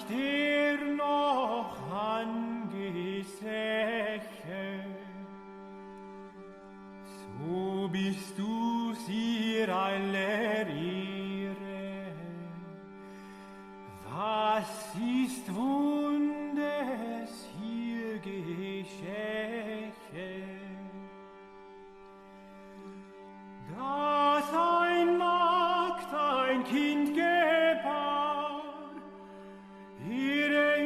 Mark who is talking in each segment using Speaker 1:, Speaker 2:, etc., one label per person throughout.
Speaker 1: dir noch angesäche, so bist du ihr aller Ehre. Was ist Wundes hier geschäche? Dass ein Magd ein Kind gebar, ihre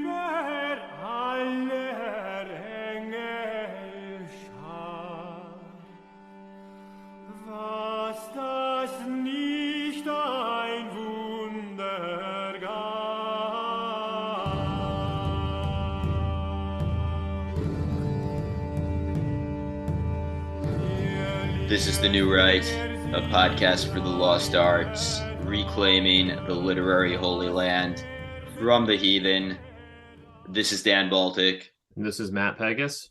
Speaker 1: über aller Engel Schar. Was das nicht ein Wunder gab.
Speaker 2: This is The New Right, a podcast for the lost arts, reclaiming the literary holy land from the heathen. This is Dan Baltic.
Speaker 3: This is Matt Pegas.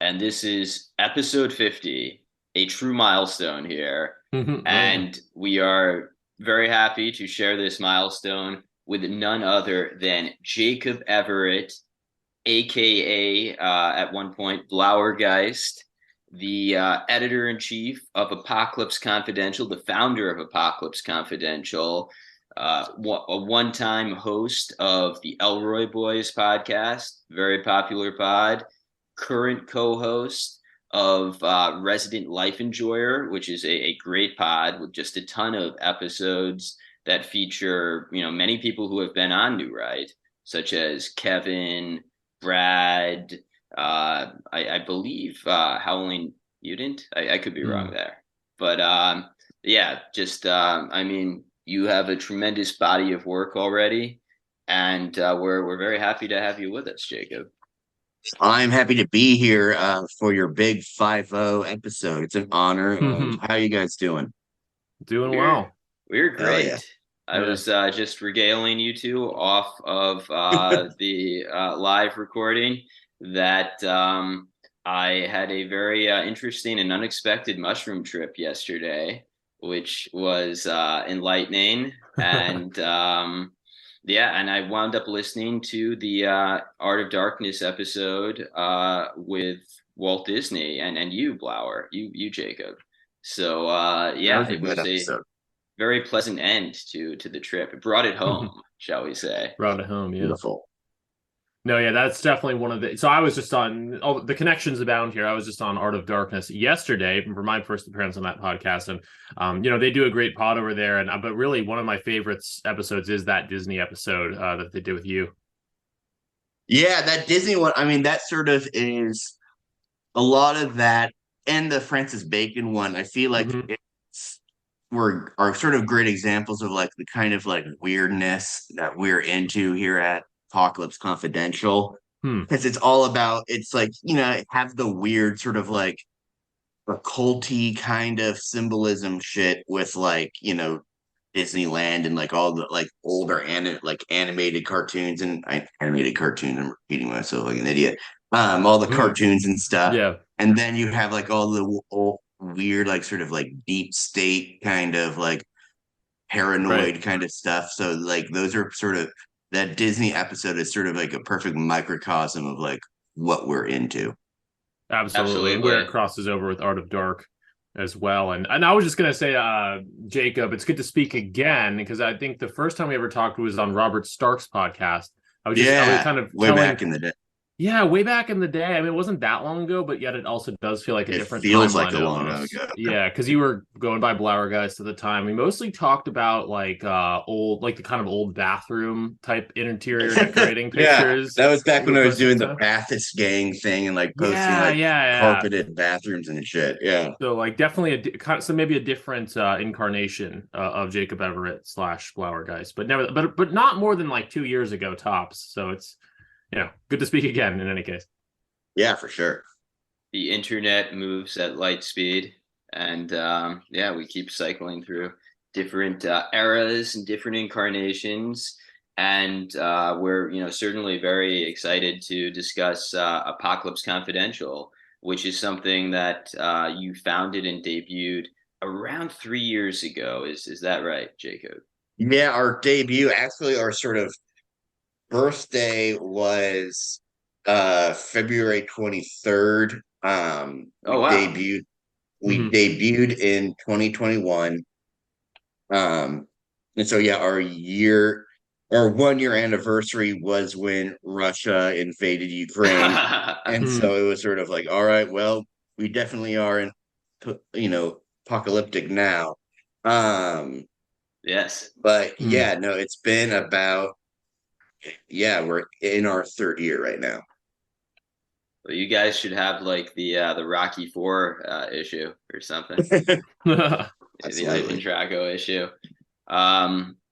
Speaker 2: And this is episode 50, a true milestone here. And we are very happy to share this milestone with none other than Jacob Everett, aka at one point Blauergeist, the editor-in-chief of Apocalypse Confidential, the founder of Apocalypse Confidential, a one-time host of the Elroy Boys podcast, very popular pod, current co-host of Resident Life Enjoyer, which is a great pod with just a ton of episodes that feature, many people who have been on New Right, such as Kevin, Brad, I believe Howling Mutant. I could be wrong there, but you have a tremendous body of work already, and we're very happy to have you with us, Jacob.
Speaker 4: I'm happy to be here for your big 5-0 episode. It's an honor. How are you guys doing?
Speaker 3: Doing well.
Speaker 2: We're great.
Speaker 4: Yeah.
Speaker 2: I was just regaling you two off of the live recording that I had a very interesting and unexpected mushroom trip yesterday, which was enlightening. And and I wound up listening to the Art of Darkness episode with Walt Disney and you, Blauer, you Jacob. So it was a very pleasant end to the trip. It brought it home, shall we say.
Speaker 3: Brought it home, yeah.
Speaker 4: Beautiful.
Speaker 3: No, yeah, that's definitely one of the... So I was just on... Oh, the connections abound here. I was just on Art of Darkness yesterday for my first appearance on that podcast. And, they do a great pod over there. But really, one of my favorites episodes is that Disney episode that they did with you.
Speaker 4: Yeah, that Disney one, I mean, that sort of is a lot of that. And the Francis Bacon one, I feel like are sort of great examples of like the kind of like weirdness that we're into here at Apocalypse Confidential, because it's all about, it's like, have the weird sort of like occulty kind of symbolism shit with like, Disneyland and like all the like older animated cartoons and animated cartoons. I'm repeating myself like an idiot. All the cartoons and stuff.
Speaker 3: Yeah.
Speaker 4: And then you have like all the old, weird, like sort of like deep state kind of like paranoid kind of stuff. So like those are sort of, that Disney episode is sort of like a perfect microcosm of like what we're into.
Speaker 3: Absolutely. And where it crosses over with Art of Dark as well. And I was just going to say, Jacob, it's good to speak again, because I think the first time we ever talked was on Robert Stark's podcast. I was kind of
Speaker 4: back in the day.
Speaker 3: Yeah, way back in the day. I mean, it wasn't that long ago, but yet it also does feel like a different timeline.
Speaker 4: It feels like a long ago.
Speaker 3: Yeah, because you were going by Blauergeist at the time. We mostly talked about like old, like the kind of old bathroom type interior decorating pictures.
Speaker 4: That was back when I was doing the Bathist gang thing and like posting carpeted bathrooms and shit. Yeah.
Speaker 3: So like definitely maybe a different incarnation of Jacob Everett / Blauergeist, but not more than like 2 years ago tops. So it's good to speak again in any case.
Speaker 4: Yeah, for sure.
Speaker 2: The internet moves at light speed, and we keep cycling through different eras and different incarnations. And we're certainly very excited to discuss Apocalypse Confidential, which is something that you founded and debuted around 3 years ago. Is that right, Jacob?
Speaker 4: Yeah, our debut, actually our sort of birthday was February 23rd. We
Speaker 2: Oh, wow.
Speaker 4: debuted in 2021. And so yeah, our 1 year anniversary was when Russia invaded Ukraine. And so it was sort of like, all right, well, we definitely are in, apocalyptic now.
Speaker 2: Yes.
Speaker 4: But yeah, no, it's been about, yeah, we're in our third year right now.
Speaker 2: Well, you guys should have like the Rocky Four issue or something. The Ivan
Speaker 4: Absolutely.
Speaker 2: Drago issue.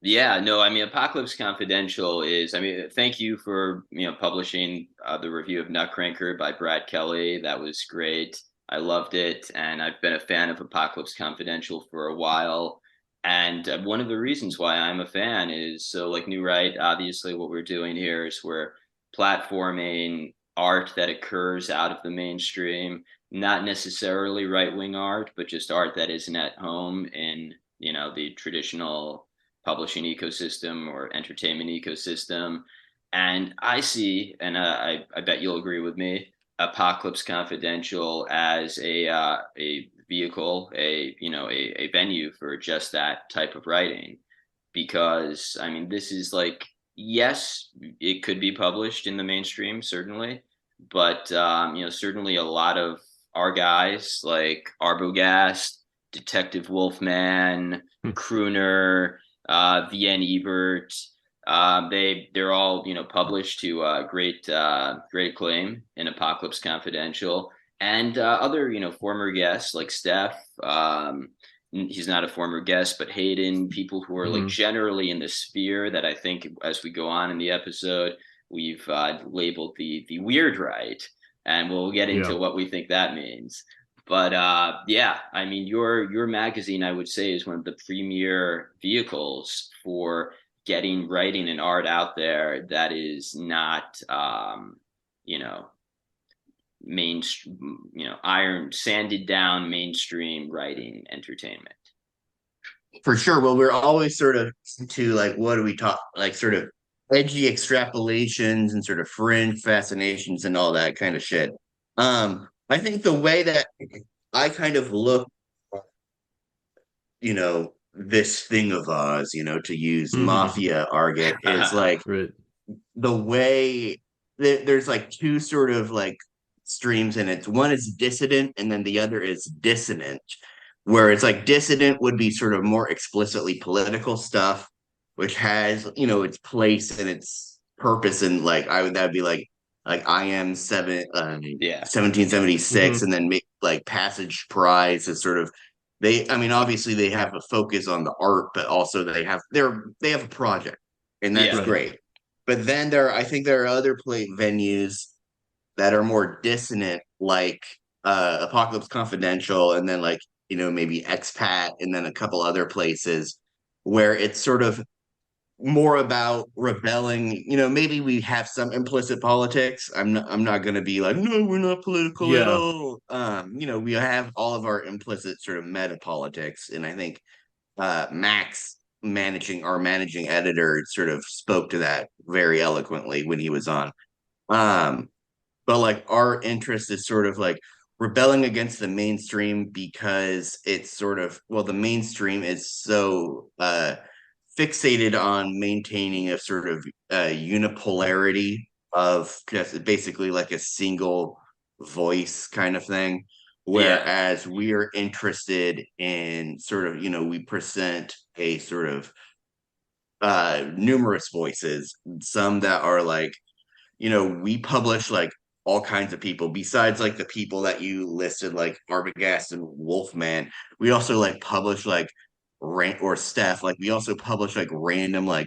Speaker 2: Yeah, no, I mean, Apocalypse Confidential is, I mean, thank you for, publishing the review of Nutcracker by Brad Kelly. That was great. I loved it. And I've been a fan of Apocalypse Confidential for a while. And one of the reasons why I'm a fan is so, like New Right, obviously, what we're doing here is we're platforming art that occurs out of the mainstream, not necessarily right-wing art, but just art that isn't at home in, the traditional publishing ecosystem or entertainment ecosystem. And I see, and I bet you'll agree with me, Apocalypse Confidential as a vehicle, a venue for just that type of writing. Because I mean, this is like, yes, it could be published in the mainstream, certainly, but certainly a lot of our guys like Arbogast, Detective Wolfman, Crooner, VN Ebert. They're all published to great acclaim in Apocalypse Confidential, and other former guests like Steph. He's not a former guest, but Hayden. People who are like generally in the sphere that I think as we go on in the episode, we've labeled the weird right, and we'll get into what we think that means. But yeah, I mean, your magazine, I would say, is one of the premier vehicles for getting writing and art out there that is not, mainstream, iron sanded down mainstream writing entertainment.
Speaker 4: For sure. Well, we're always sort of to like, what do we talk, like sort of edgy extrapolations and sort of fringe fascinations and all that kind of shit. I think the way that I kind of look, this thing of Oz, to use mafia argot, is like
Speaker 3: right.
Speaker 4: the way there's like two sort of like streams in it. One is dissident, and then the other is dissonant, where it's like dissident would be sort of more explicitly political stuff, which has its place and its purpose, and like that'd be like I am 1776, and then make like Passage Prize is sort of I mean, obviously they have a focus on the art, but also they have a project, and that's great. But then I think there are other venues that are more dissonant, like Apocalypse Confidential, and then like maybe Expat, and then a couple other places where it's sort of more about rebelling. Maybe we have some implicit politics. I'm not going to be like, no, we're not political at all. We have all of our implicit sort of meta politics, and I think Max, our managing editor, sort of spoke to that very eloquently when he was on. But like our interest is sort of like rebelling against the mainstream, because it's sort of, well, the mainstream is so fixated on maintaining a sort of unipolarity of just basically like a single voice kind of thing. Whereas we are interested in sort of, we present a sort of numerous voices, some that are like, we publish like all kinds of people besides like the people that you listed, like Arbogast and Wolfman. We also like publish like or Steph, like we also publish like random like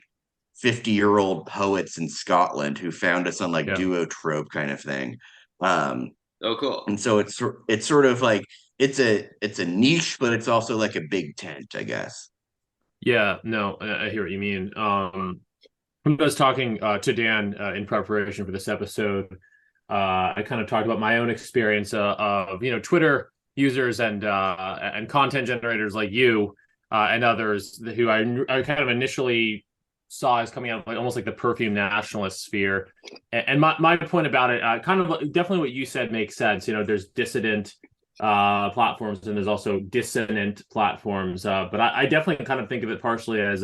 Speaker 4: 50-year-old poets in Scotland who found us on like Duotrope kind of thing.
Speaker 2: Oh, cool.
Speaker 4: And so it's sort of like it's a niche, but it's also like a big tent, I guess.
Speaker 3: Yeah, no, I hear what you mean. When I was talking to Dan in preparation for this episode, I kind of talked about my own experience of Twitter users and content generators like you and others who I kind of initially saw as coming out of like almost like the perfume nationalist sphere. And my point about it, kind of definitely what you said makes sense. There's dissident platforms and there's also dissonant platforms. But I definitely kind of think of it partially as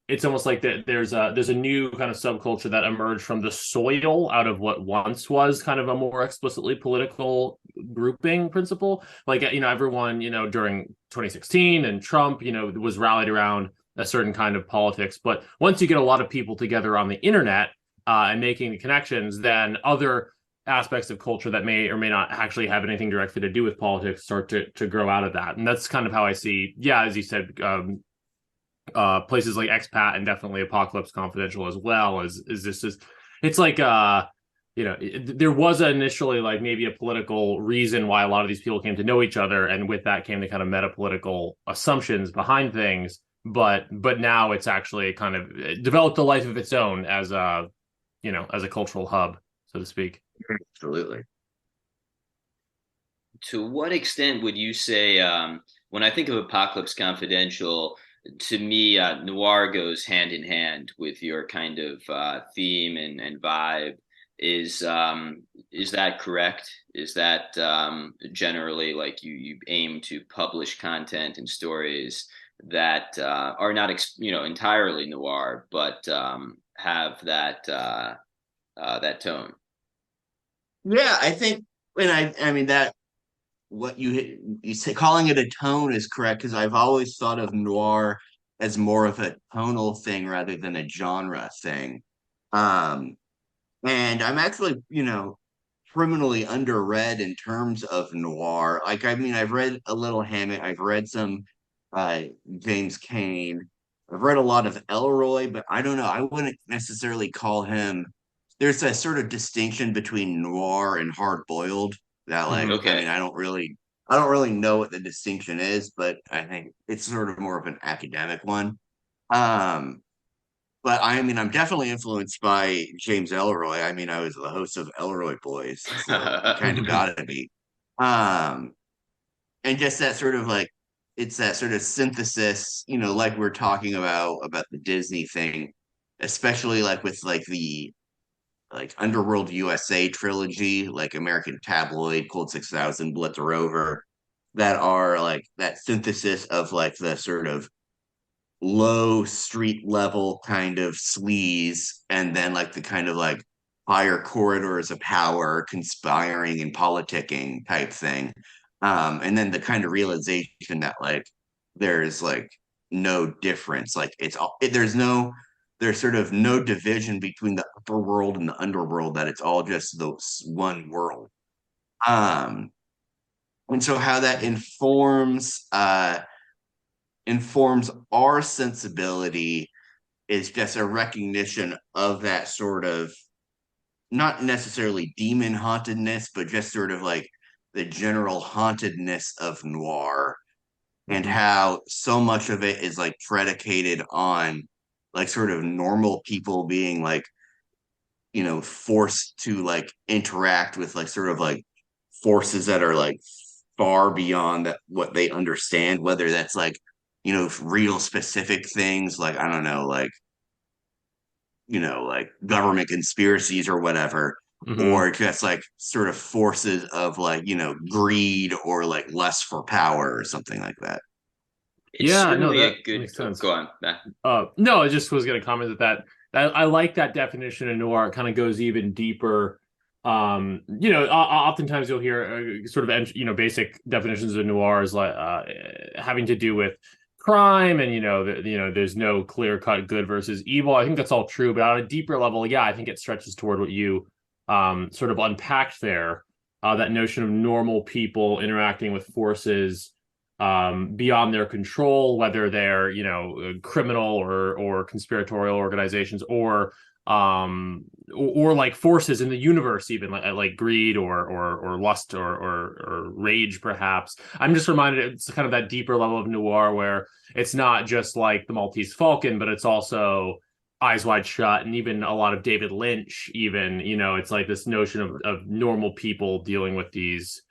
Speaker 3: it's almost like there's a new kind of subculture that emerged from the soil out of what once was kind of a more explicitly political grouping principle. Like, everyone, during 2016 and Trump, was rallied around a certain kind of politics. But once you get a lot of people together on the internet and making the connections, then other aspects of culture that may or may not actually have anything directly to do with politics start to grow out of that. And that's kind of how I see, as you said, places like Expat and definitely Apocalypse Confidential as well it's like there was initially like maybe a political reason why a lot of these people came to know each other, and with that came the kind of meta-political assumptions behind things, but now it's actually kind of developed a life of its own as a cultural hub, so to speak.
Speaker 4: Absolutely.
Speaker 2: To what extent would you say, when I think of Apocalypse Confidential, to me, noir goes hand in hand with your kind of theme and vibe. Is that correct? Is that generally like you aim to publish content and stories that are not entirely noir, but have that that tone?
Speaker 4: Yeah, I think, and I mean that what you say, calling it a tone is correct, because I've always thought of noir as more of a tonal thing rather than a genre thing. Um, and I'm actually, criminally underread in terms of noir. Like, I mean, I've read a little Hammett, I've read some James Cain, I've read a lot of Elroy, but I don't know, I wouldn't necessarily call him. There's a sort of distinction between noir and hard boiled that, like,
Speaker 2: Okay.
Speaker 4: I mean, I don't really know what the distinction is, but I think it's sort of more of an academic one. Um, but I mean, I'm definitely influenced by James Ellroy. I mean, I was the host of Elroy Boys, so you kind of gotta be. Um, and just that sort of like, it's that sort of synthesis, like we're talking about the Disney thing, especially like with like the like Underworld USA trilogy, like American Tabloid, Cold 6000, Blitz Rover, that are like that synthesis of like the sort of low street level kind of sleaze, and then like the kind of like higher corridors of power, conspiring and politicking type thing. And then the kind of realization that like there's like no difference, like there's sort of no division between the upper world and the underworld, that it's all just the one world. um and so how that informs our sensibility is just a recognition of that sort of, not necessarily demon hauntedness, but just sort of like the general hauntedness of noir, and how so much of it is like predicated on like sort of normal people being like, forced to like interact with like sort of like forces that are like far beyond what they understand, whether that's like, real specific things, like, I don't know, like, like government conspiracies or whatever, or just like sort of forces of like, greed or like lust for power or something like that.
Speaker 2: It's certainly a good.
Speaker 3: Makes sense.
Speaker 2: Go on.
Speaker 3: No, I just was going to comment that I like that definition of noir. It kind of goes even deeper. Oftentimes you'll hear sort of basic definitions of noir is like having to do with crime, and there's no clear cut good versus evil. I think that's all true, but on a deeper level, I think it stretches toward what you sort of unpacked there. That notion of normal people interacting with forces beyond their control, whether they're criminal or conspiratorial organizations, or like forces in the universe, even like greed or lust or rage, perhaps. I'm just reminded it's kind of that deeper level of noir where it's not just like the Maltese Falcon, but it's also Eyes Wide Shut, and even a lot of David Lynch. Even it's like this notion of normal people dealing with these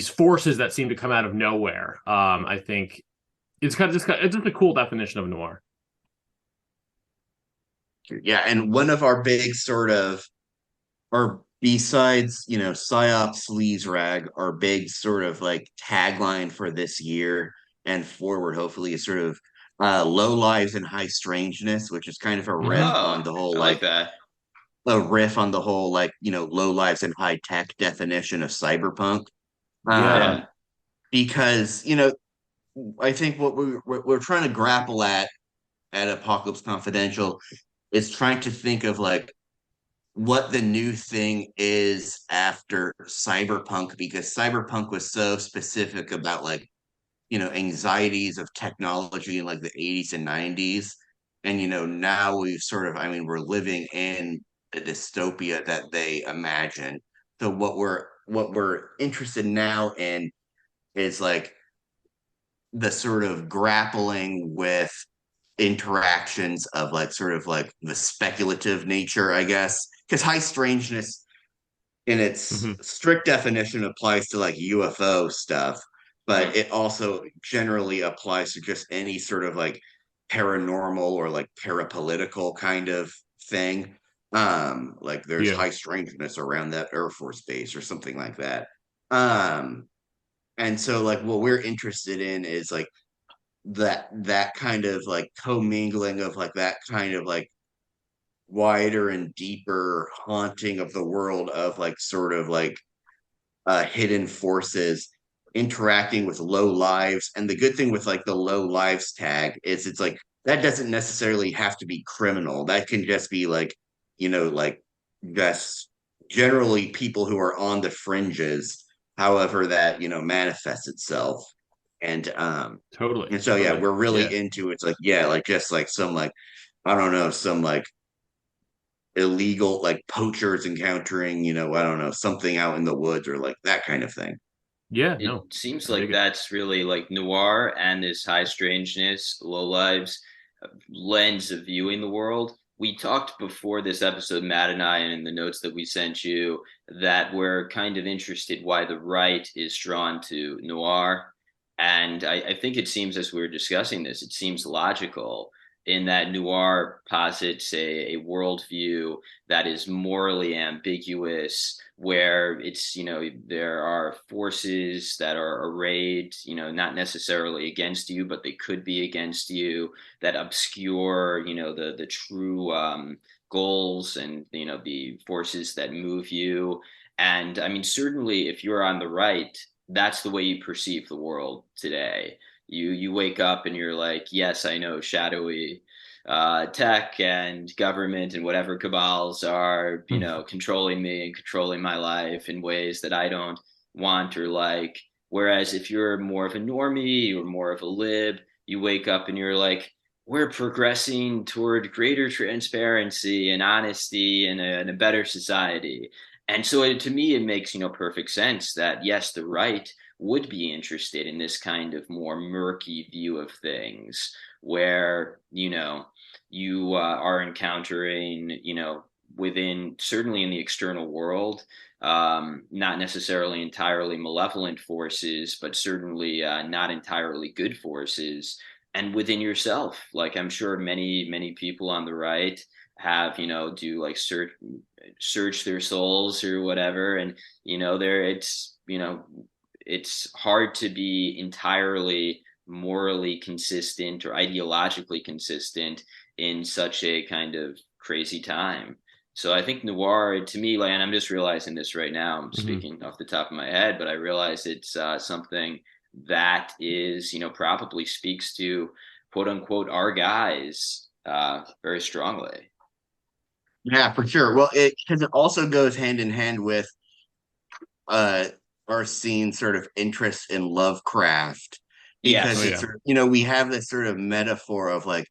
Speaker 3: forces that seem to come out of nowhere. I think it's just a cool definition of noir.
Speaker 4: Yeah, and one of our big sort of, or besides, psyop sleaze rag, our big sort of like tagline for this year and forward, hopefully, is sort of low lives and high strangeness, which is kind of a riff on
Speaker 2: Oh,
Speaker 4: the whole
Speaker 2: I like that.
Speaker 4: low lives and high tech definition of cyberpunk.
Speaker 3: Yeah.
Speaker 4: Um, because I think what we're trying to grapple at Apocalypse Confidential is trying to think of like what the new thing is after cyberpunk, because cyberpunk was so specific about like anxieties of technology in like the 80s and 90s, and now we've sort of, I mean, we're living in a dystopia that they imagine. So what we're interested now in is like the sort of grappling with interactions of like sort of like the speculative nature, I guess, because high strangeness in its
Speaker 3: Hmm.
Speaker 4: strict definition applies to like UFO stuff, but
Speaker 2: Mhm.
Speaker 4: it also generally applies to just any sort of like paranormal or like parapolitical kind of thing. Like there's
Speaker 3: Yeah.
Speaker 4: high strangeness around that Air Force base or something like that. Um, and so like what we're interested in is like that kind of like commingling of like that kind of like wider and deeper haunting of the world of like sort of like hidden forces interacting with low lives. And the good thing with like the low lives tag is it's like that doesn't necessarily have to be criminal. That can just be like, like just generally people who are on the fringes, however that, manifests itself. And
Speaker 3: Totally.
Speaker 4: and so yeah,
Speaker 3: Totally.
Speaker 4: we're really
Speaker 3: Yeah.
Speaker 4: into it's like, yeah, like just like some like I don't know, some like illegal like poachers encountering, I don't know, something out in the woods or like that kind of thing.
Speaker 3: Yeah.
Speaker 2: It
Speaker 3: No,
Speaker 2: seems
Speaker 3: I dig
Speaker 2: like
Speaker 3: it.
Speaker 2: that's really like noir and this high strangeness, low lives lens of viewing the world. We talked before this episode, Matt and I, and in the notes that we sent you, that we're kind of interested why the right is drawn to noir. And I think it seems, as we were discussing this, it seems logical in that noir posits a worldview that is morally ambiguous, where it's, there are forces that are arrayed, not necessarily against you, but they could be against you, that obscure, the true goals and, the forces that move you. And I mean, certainly if you're on the right, that's the way you perceive the world today. You wake up and you're like, yes, I know shadowy tech and government and whatever cabals are, controlling me and controlling my life in ways that I don't want or like. Whereas if you're more of a normie or more of a lib, you wake up and you're like, we're progressing toward greater transparency and honesty and a better society. And so to me, it makes, perfect sense that yes, the right would be interested in this kind of more murky view of things where, you are encountering, within certainly in the external world, not necessarily entirely malevolent forces, but certainly not entirely good forces. And within yourself, like I'm sure many people on the right have, do like search their souls or whatever, and there it's hard to be entirely morally consistent or ideologically consistent in such a kind of crazy time. So I think noir, to me, like, and I'm just realizing this right now, I'm
Speaker 3: Hmm.
Speaker 2: speaking off the top of my head, but I realize it's something that is, probably speaks to quote unquote our guys very strongly.
Speaker 4: Yeah, for sure. Well, because it also goes hand in hand with uh our scene sort of interest in Lovecraft,
Speaker 3: Oh
Speaker 4: because
Speaker 2: Yes.
Speaker 4: it's
Speaker 3: yeah.
Speaker 4: we have this sort of metaphor of like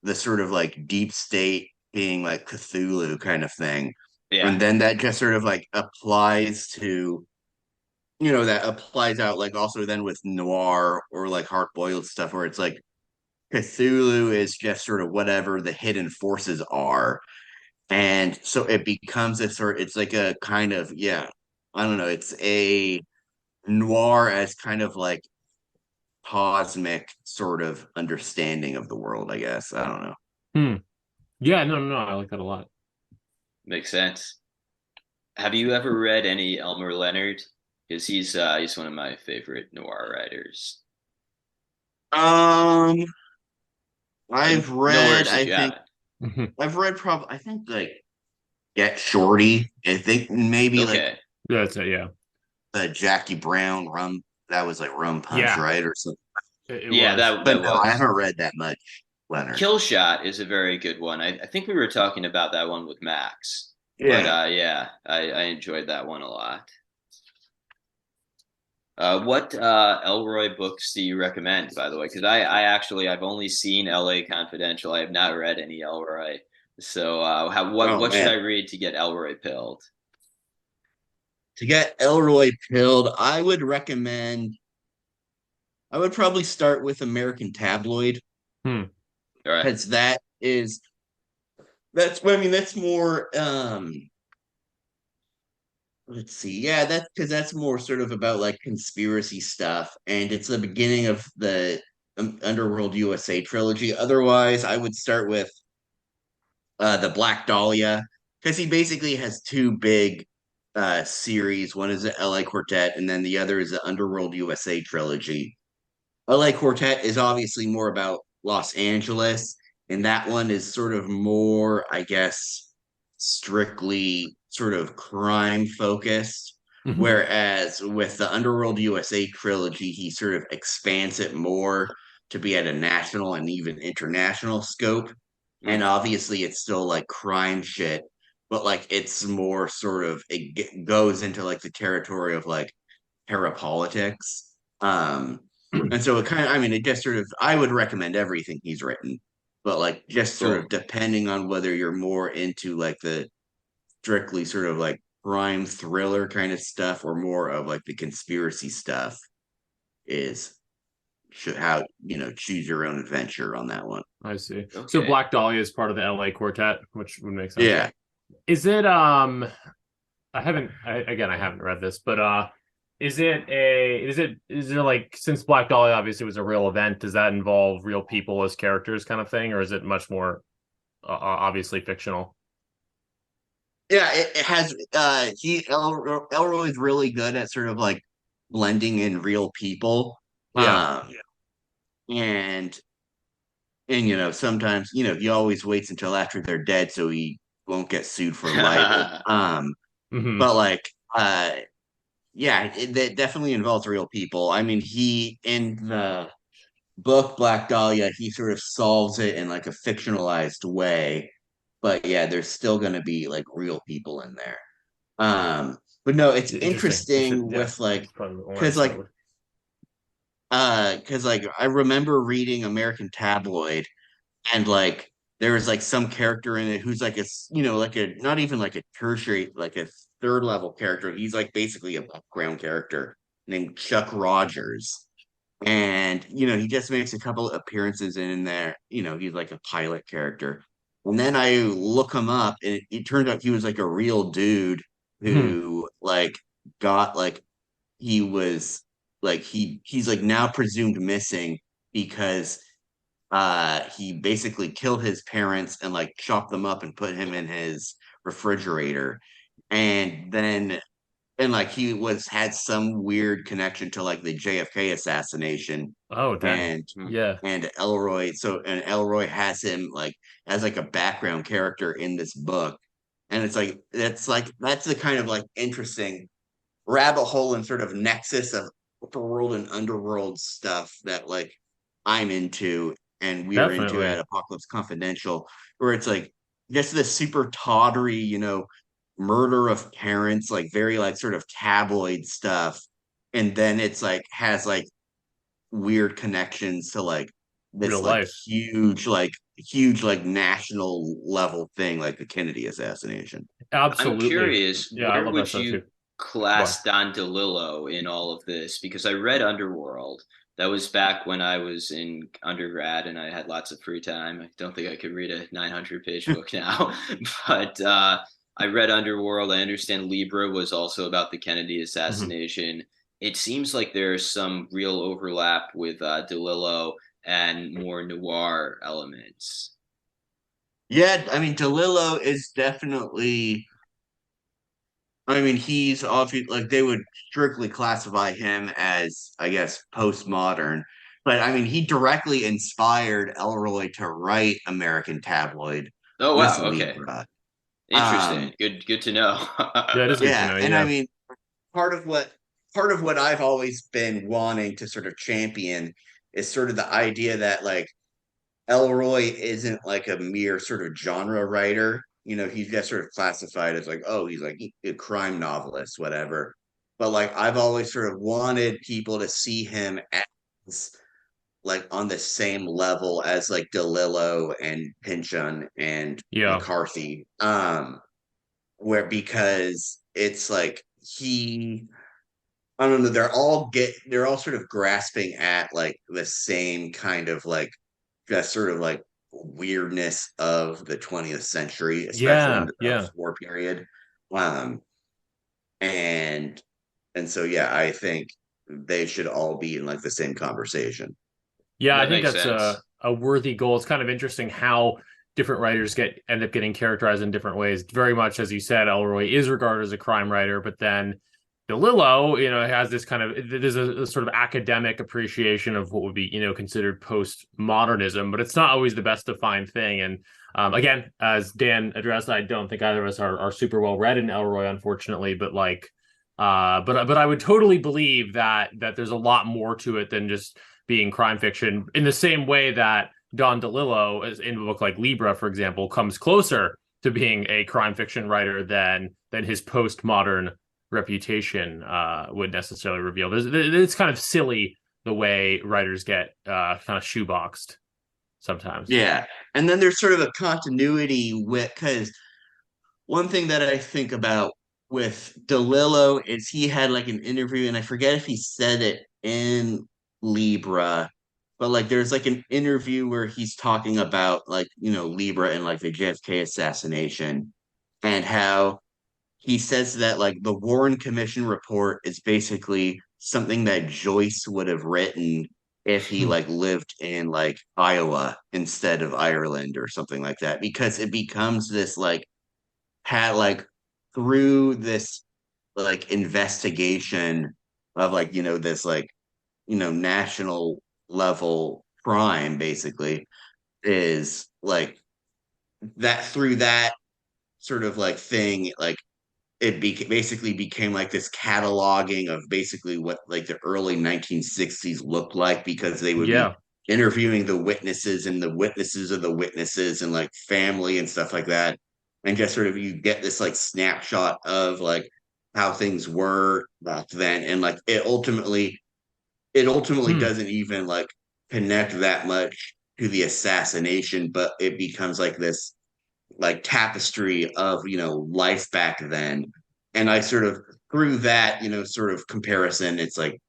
Speaker 4: the sort of like deep state being like Cthulhu kind of thing.
Speaker 2: Yeah.
Speaker 4: And then that just sort of like applies to, that applies out like also then with noir or like hard boiled stuff where it's like Cthulhu is just sort of whatever the hidden forces are. And so it becomes it's like a kind of, yeah, I don't know, it's a noir as kind of like cosmic sort of understanding of the world, I guess. I don't know.
Speaker 3: Hmm. Yeah, no, I like that a lot.
Speaker 2: Makes sense. Have you ever read any Elmer Leonard? Because he's one of my favorite noir writers.
Speaker 4: Um,
Speaker 2: And
Speaker 4: I've
Speaker 2: no
Speaker 4: read,
Speaker 2: worries if
Speaker 4: I
Speaker 2: you
Speaker 4: think
Speaker 2: haven't.
Speaker 4: I've read probably, I think like Get Shorty. I think maybe like
Speaker 2: Okay.
Speaker 3: That's it. Yeah,
Speaker 4: the Jackie Brown rum. That was like Rum Punch,
Speaker 3: yeah,
Speaker 4: right, or something.
Speaker 3: it
Speaker 2: Yeah,
Speaker 3: was.
Speaker 2: that
Speaker 4: But
Speaker 2: that
Speaker 4: no, I
Speaker 2: was.
Speaker 4: haven't read that much, Leonard.
Speaker 2: Kill Shot is a very good one. I think we were talking about that one with Max. But
Speaker 4: Yeah.
Speaker 2: yeah, I enjoyed that one a lot. What Elroy books do you recommend, by the way? Because I've only seen L.A. Confidential. I have not read any Elroy. So
Speaker 4: Oh
Speaker 2: what should I
Speaker 4: man,
Speaker 2: read to get Elroy pilled?
Speaker 4: to get Elroy pilled, I would recommend. I would probably start with American Tabloid
Speaker 3: Hmm.
Speaker 2: All right.
Speaker 4: because that's I mean that's more let's see. Yeah, that's because that's more sort of about like conspiracy stuff, and it's the beginning of the Underworld USA trilogy. Otherwise, I would start with the Black Dahlia because he basically has two big series. One is the LA Quartet, and then the other is the Underworld USA trilogy. LA Quartet is obviously more about Los Angeles, and that one is sort of more, I guess, strictly sort of crime focused.
Speaker 3: Mhm.
Speaker 4: Whereas with the Underworld USA trilogy, he sort of expands it more to be at a national and even international scope. And
Speaker 2: Mm,
Speaker 4: obviously, it's still like crime shit, but like it's more sort of, goes into like the territory of like parapolitics. And so it kind of, I mean, it just sort of, I would recommend everything he's written, but like just sort of
Speaker 2: cool.
Speaker 4: depending on whether you're more into like the strictly sort of like crime thriller kind of stuff or more of like the conspiracy stuff is should how choose your own adventure on that one.
Speaker 3: I see. So
Speaker 2: Okay.
Speaker 3: Black Dahlia is part of the LA Quartet, which would make sense.
Speaker 4: Yeah,
Speaker 3: Is it I haven't read this, but is it like, since Black Dahlia obviously was a real event, does that involve real people as characters kind of thing, or is it much more obviously fictional?
Speaker 4: yeah, it has. Elroy's really good at sort of like blending in real people.
Speaker 3: Yeah.
Speaker 4: Um, and sometimes he always waits until after they're dead so he won't get sued for libel.
Speaker 3: Hmm.
Speaker 4: But like yeah, that definitely involves real people. I mean, he in the book Black Dahlia, he sort of solves it in like a fictionalized way, but yeah, there's still going to be like real people in there. But no, it's
Speaker 3: Interesting. You should,
Speaker 4: interesting
Speaker 3: yeah.
Speaker 4: with like
Speaker 3: It's probably the one to
Speaker 4: because
Speaker 3: start with.
Speaker 4: I remember reading American Tabloid, and like there was like some character in it who's like like a not even like a tertiary, like a third level character. He's like basically a background character named Chuck Rogers, and he just makes a couple appearances in there. He's like a pilot character, and then I look him up, and it turns out he was like a real dude
Speaker 3: Hmm.
Speaker 4: who like got like he was like he's like now presumed missing because he basically killed his parents and like chopped them up and put him in his refrigerator, and then and like he was had some weird connection to like the JFK assassination,
Speaker 3: Oh, dang.
Speaker 4: and
Speaker 2: Hmm.
Speaker 3: Yeah.
Speaker 4: Elroy has him like as like a background character in this book, and that's the kind of like interesting rabbit hole and sort of nexus of upper world and underworld stuff that like I'm into and we're into at
Speaker 3: Definitely.
Speaker 4: Apocalypse Confidential, where it's like just this super tawdry, murder of parents, like very like sort of tabloid stuff. And then it's like has like weird connections to like
Speaker 3: Real
Speaker 4: this
Speaker 3: life.
Speaker 4: like huge like national level thing like the Kennedy assassination.
Speaker 2: I'm
Speaker 3: Absolutely.
Speaker 2: curious,
Speaker 3: Yeah, I
Speaker 2: where
Speaker 3: love that
Speaker 2: would
Speaker 3: stuff
Speaker 2: you
Speaker 3: too. Why?
Speaker 2: class Don DeLillo in all of this? Because I read Underworld. That was back when I was in undergrad and I had lots of free time. I don't think I could read a 900-page book now, but I read Underworld. I understand Libra was also about the Kennedy
Speaker 3: Hmm.
Speaker 2: assassination. It seems like there's some real overlap with DeLillo and more noir elements.
Speaker 4: Yeah, I mean, DeLillo is definitely. I mean, he's obviously like they would strictly classify him as, I guess, postmodern. But I mean, he directly inspired Elroy to write American Tabloid
Speaker 2: Oh
Speaker 4: with
Speaker 2: wow, okay.
Speaker 4: Libra.
Speaker 2: Interesting. Good to know.
Speaker 3: Yeah, it is good to
Speaker 4: Yeah,
Speaker 3: know.
Speaker 4: and I
Speaker 3: Yeah.
Speaker 4: mean, part of what part of what I've always been wanting to sort of champion is sort of the idea that like Elroy isn't like a mere sort of genre writer. You know, he's just sort of classified as like, oh, he's like a crime novelist, whatever. But like, I've always sort of wanted people to see him as like on the same level as like DeLillo and Pynchon and
Speaker 3: Yeah.
Speaker 4: McCarthy. Where because it's like he I don't know, they're all sort of grasping at like the same kind of like just sort of like weirdness of the 20th century, especially in
Speaker 3: Yeah.
Speaker 4: the
Speaker 3: Yeah.
Speaker 4: post-war period. Um, and and so yeah, I think they should all be in like the same conversation.
Speaker 3: Yeah, I
Speaker 2: That
Speaker 3: think
Speaker 2: makes
Speaker 3: that's
Speaker 2: sense.
Speaker 3: a worthy goal. It's kind of interesting how different writers end up getting characterized in different ways. Very much as you said, Elroy is regarded as a crime writer, but then DeLillo, has this kind of there's a sort of academic appreciation of what would be, considered postmodernism, but it's not always the best defined thing. And again, as Dan addressed, I don't think either of us are super well read in Elroy, unfortunately, but like but I would totally believe that there's a lot more to it than just being crime fiction, in the same way that Don DeLillo, as in a book like Libra, for example, comes closer to being a crime fiction writer than his postmodern reputation would necessarily reveal. It's kind of silly the way writers get kind of shoeboxed sometimes.
Speaker 4: Yeah. And then there's sort of a continuity with because one thing that I think about with DeLillo is he had like an interview, and I forget if he said it in Libra, but like there's like an interview where he's talking about like, Libra and like the JFK assassination and how he says that like the Warren Commission report is basically something that Joyce would have written if he like lived in like Iowa instead of Ireland or something like that, because it becomes this like had like through this like investigation of like this like national level crime basically is like that through that sort of like thing like basically became like this cataloging of basically what like the early 1960s looked like because they would be
Speaker 3: Yeah.
Speaker 4: interviewing the witnesses and the witnesses of the witnesses and like family and stuff like that, and just sort of you get this like snapshot of like how things were back then, and like it ultimately
Speaker 3: Hmm.
Speaker 4: doesn't even like connect that much to the assassination, but it becomes like this like tapestry of life back then. And I sort of through that sort of comparison, it's like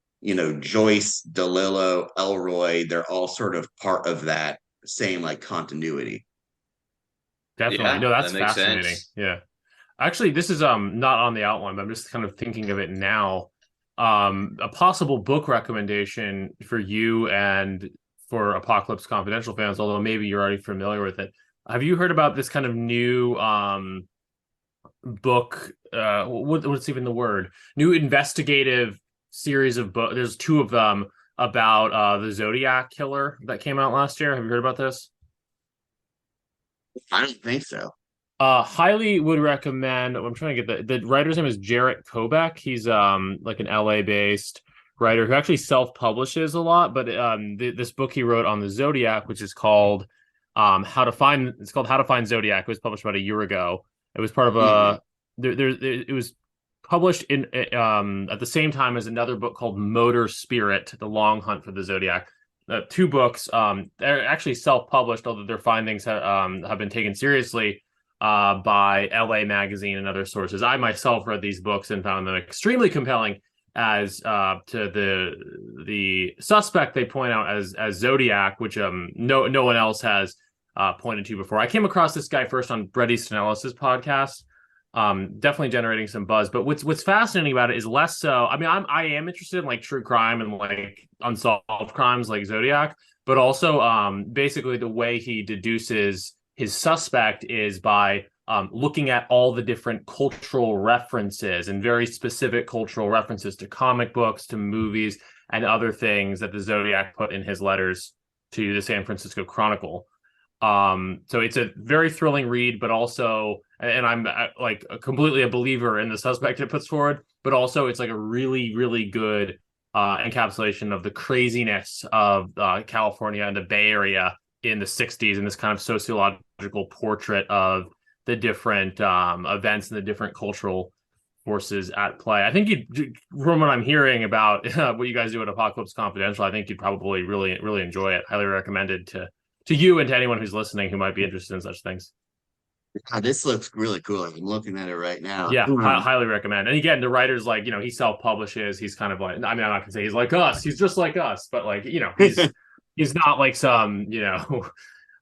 Speaker 4: Joyce, DeLillo, Elroy, they're all sort of part of that same like continuity.
Speaker 3: Definitely.
Speaker 2: Yeah,
Speaker 3: No,
Speaker 2: that
Speaker 3: that's
Speaker 2: makes
Speaker 3: fascinating.
Speaker 2: sense.
Speaker 3: Yeah. Actually, this is not on the outline, but I'm just kind of thinking of it now. A possible book recommendation for you and for Apocalypse Confidential fans, although maybe you're already familiar with it. Have you heard about this kind of new book? What's even the word? New investigative series of books. There's two of them about the Zodiac killer that came out last year. Have you heard about this?
Speaker 4: I don't think so.
Speaker 3: Highly would recommend. I'm trying to get the writer's name is Jarrett Kobek. He's like an LA based writer who actually self publishes a lot. But this book he wrote on the Zodiac, which is called it's called How to Find Zodiac. It was published about a year ago. It was part of
Speaker 4: Mhm.
Speaker 3: it was published in at the same time as another book called Motor Spirit: The Long Hunt for the Zodiac. Two books. They're actually self published, although their findings have been taken seriously by LA Magazine and other sources. I myself read these books and found them extremely compelling. As to the suspect they point out as Zodiac, which no one else has pointed to before. I came across this guy first on Bret Easton Ellis's podcast. Definitely generating some buzz. But what's fascinating about it is less so. I mean, I am interested in like true crime and like unsolved crimes like Zodiac, but also basically the way he deduces his suspect is by looking at all the different cultural references and very specific cultural references to comic books, to movies, and other things that the Zodiac put in his letters to the San Francisco Chronicle. So it's a very thrilling read, but also, and I'm like completely a believer in the suspect it puts forward, but also it's like a really, really good encapsulation of the craziness of California and the Bay Area in the 60s, and this kind of sociological portrait of the different events and the different cultural forces at play. I think from what I'm hearing about what you guys do at Apocalypse Confidential, I think you'd probably really, really enjoy it. Highly recommended to you and to anyone who's listening who might be interested in such things.
Speaker 4: This looks really cool. I'm looking at it right now.
Speaker 3: Yeah, highly recommend. And again, the writer's like, he self-publishes. He's kind of like, I mean, I'm not gonna say he's like us. He's just like us, but like, he's not like some,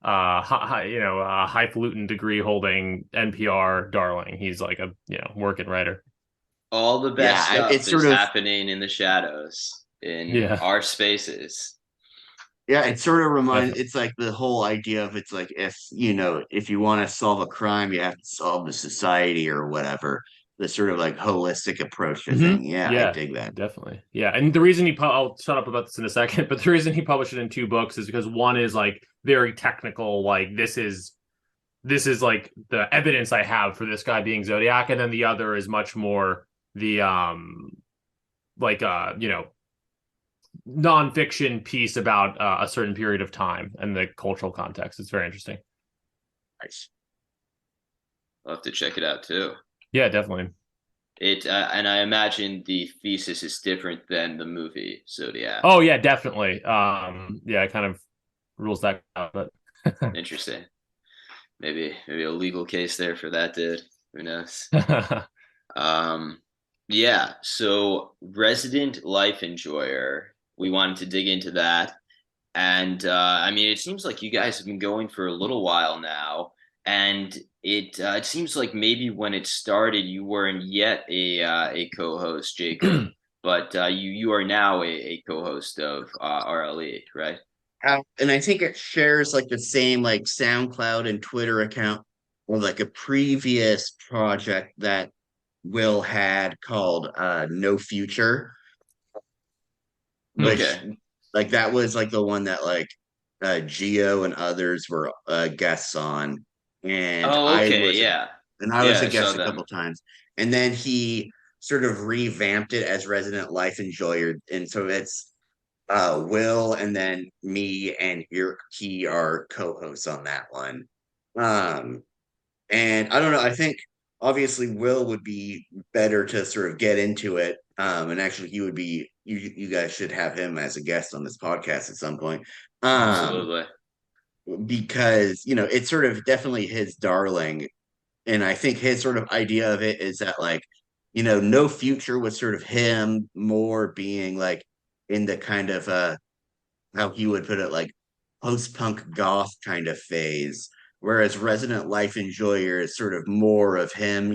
Speaker 3: highfalutin degree holding NPR darling. He's like a, working writer.
Speaker 2: All the best stuff is happening in the shadows, in our spaces.
Speaker 4: Yeah, it sort of reminds, it's like the whole idea of, it's like, if you want to solve a crime, you have to solve the society or whatever. The sort of like holistic approach to thing. Yeah, I dig that.
Speaker 3: Definitely. Yeah. And the reason I'll shut up about this in a second, but the reason he published it in 2 books is because one is like very technical, like this is like the evidence I have for this guy being Zodiac, and then the other is much more the nonfiction piece about a certain period of time and the cultural context. It's very interesting.
Speaker 4: Nice.
Speaker 2: I'll have to check it out too.
Speaker 3: Yeah, definitely.
Speaker 2: It and I imagine the thesis is different than the movie Zodiac.
Speaker 3: Oh yeah, definitely. It kind of rules that out, but
Speaker 2: interesting. Maybe a legal case there for that, dude. Who knows? Yeah. So Resident Life Enjoyer. We wanted to dig into that. And I mean, it seems like you guys have been going for a little while now. And it seems like maybe when it started, you weren't yet a co-host, Jacob, but you are now a co-host of RLE, right?
Speaker 4: And I think it shares like the same like SoundCloud and Twitter account of like a previous project that Will had called No Future. Which, like, that was like the one that like Geo and others were guests on, and I was a guest a couple times, and then he sort of revamped it as Resident Life Enjoyer, and so it's Will and then me and he are co-hosts on that one. And I don't know, I think obviously Will would be better to sort of get into it. And actually he would be, you guys should have him as a guest on this podcast at some point.
Speaker 2: Absolutely.
Speaker 4: Because, it's sort of definitely his darling. And I think his sort of idea of it is that like, No Future was sort of him more being like in the kind of how he would put it, like post-punk goth kind of phase. Whereas Resident Life Enjoyer is sort of more of him,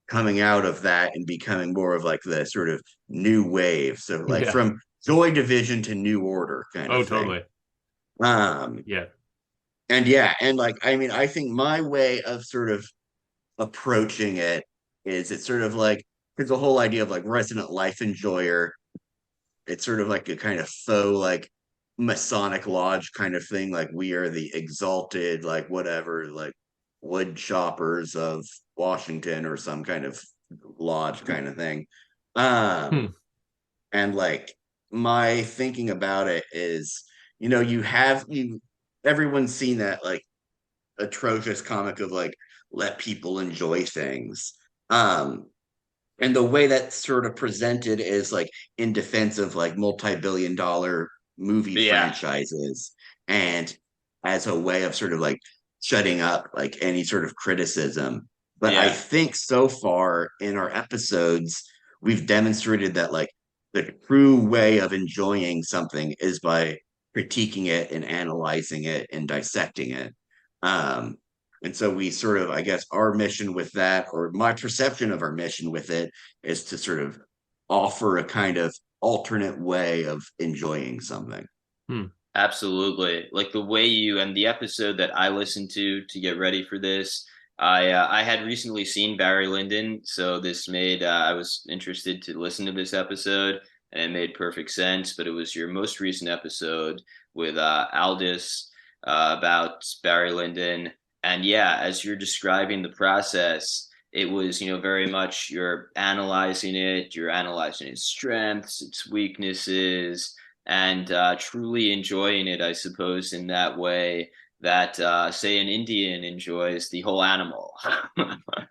Speaker 4: coming out of that and becoming more of like the sort of new wave. So like from Joy Division to New Order kind of thing.
Speaker 3: Totally.
Speaker 4: And like, I mean, I think my way of sort of approaching it is it's sort of like, there's the whole idea of like Resident Life Enjoyer. It's sort of like a kind of faux, like Masonic lodge kind of thing. Like we are the exalted, like whatever, like wood choppers of Washington or some kind of lodge kind of thing. And like my thinking about it is, everyone's seen that like atrocious comic of like let people enjoy things. And the way that's sort of presented is like in defense of like multi-billion-dollar movie franchises, and as a way of sort of like shutting up like any sort of criticism. But I think so far in our episodes, we've demonstrated that like the true way of enjoying something is by critiquing it and analyzing it and dissecting it. And so we sort of, I guess, our mission with that, or my perception of our mission with it, is to sort of offer a kind of alternate way of enjoying something.
Speaker 2: Absolutely. Like the way you and the episode that I listened to get ready for this, I had recently seen Barry Lyndon, so this made I was interested to listen to this episode, and it made perfect sense. But it was your most recent episode with Aldous about Barry Lyndon, and yeah, as you're describing the process, it was very much you're analyzing its strengths, its weaknesses, and truly enjoying it, I suppose, in that way that, say, an Indian enjoys the whole animal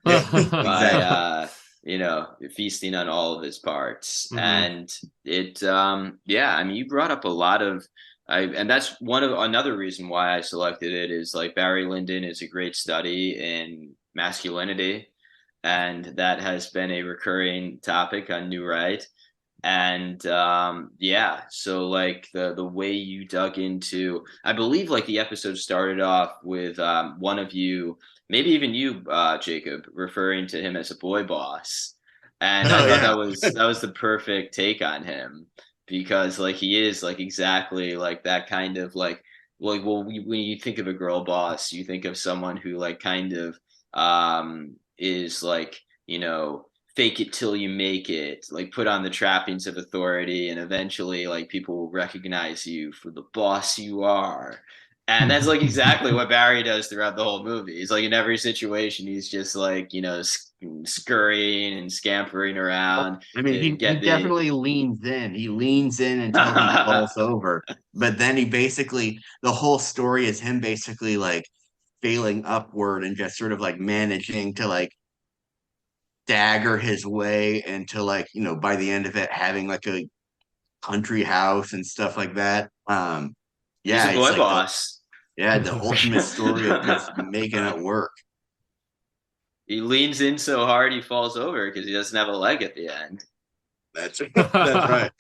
Speaker 4: Yeah,
Speaker 2: by,
Speaker 4: exactly.
Speaker 2: feasting on all of its parts.
Speaker 3: Hmm.
Speaker 2: And yeah, I mean, you brought up a lot of, and that's another reason why I selected it is like Barry Lyndon is a great study in masculinity, and that has been a recurring topic on New Right. And yeah, so like the way you dug into, I believe like the episode started off with one of you, maybe even you, Jacob, referring to him as a boy boss. And I
Speaker 4: Oh
Speaker 2: thought
Speaker 4: yeah.
Speaker 2: that was the perfect take on him, because like he is like exactly like that kind of like well, when you think of a girl boss, you think of someone who like kind of is like, fake it till you make it, like put on the trappings of authority, and eventually like people will recognize you for the boss you are. And that's like exactly what Barry does throughout the whole movie. He's like in every situation, he's just like, scurrying and scampering around
Speaker 4: I mean,
Speaker 2: to
Speaker 4: he
Speaker 2: get the
Speaker 4: definitely leans in. He leans in until he falls over. But then he basically, the whole story is him basically like failing upward and just sort of like managing to like dagger his way into like, by the end of it, having like a country house and stuff like that.
Speaker 2: he's
Speaker 4: Yeah,
Speaker 2: a
Speaker 4: it's
Speaker 2: boy
Speaker 4: like
Speaker 2: boss.
Speaker 4: the ultimate story of just making it work.
Speaker 2: He leans in so hard he falls over because he doesn't have a leg at the end.
Speaker 4: That's that's right.